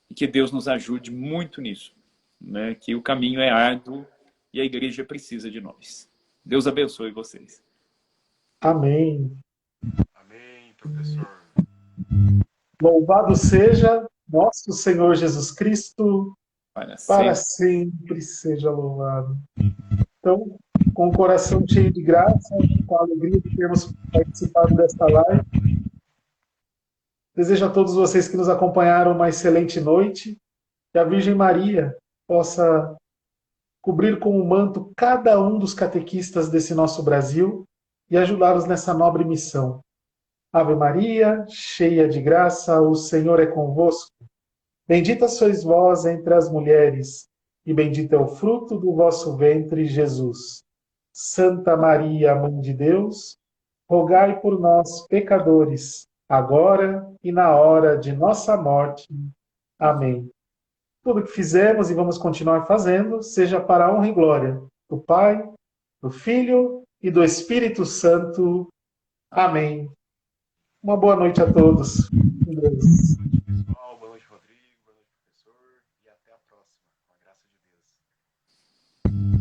e que Deus nos ajude muito nisso, né? Que o caminho é árduo e a igreja precisa de nós. Deus abençoe vocês. Amém. Amém, professor. Louvado seja nosso Senhor Jesus Cristo, para sempre. sempre seja louvado. Então, com o coração cheio de graça, com a alegria de termos participado desta live, desejo a todos vocês que nos acompanharam uma excelente noite, que a Virgem Maria possa cobrir com o manto cada um dos catequistas desse nosso Brasil e ajudá-los nessa nobre missão. Ave Maria, cheia de graça, o Senhor é convosco. Bendita sois vós entre as mulheres, e bendito é o fruto do vosso ventre, Jesus. Santa Maria, Mãe de Deus, rogai por nós, pecadores, agora e na hora de nossa morte. Amém. Tudo que fizemos e vamos continuar fazendo, seja para a honra e glória do Pai, do Filho e do Espírito Santo. Amém. Uma boa noite a todos. Com Deus. Pessoal, boa noite, Rodrigo, boa noite, professor, e até a próxima, com a graça de Deus.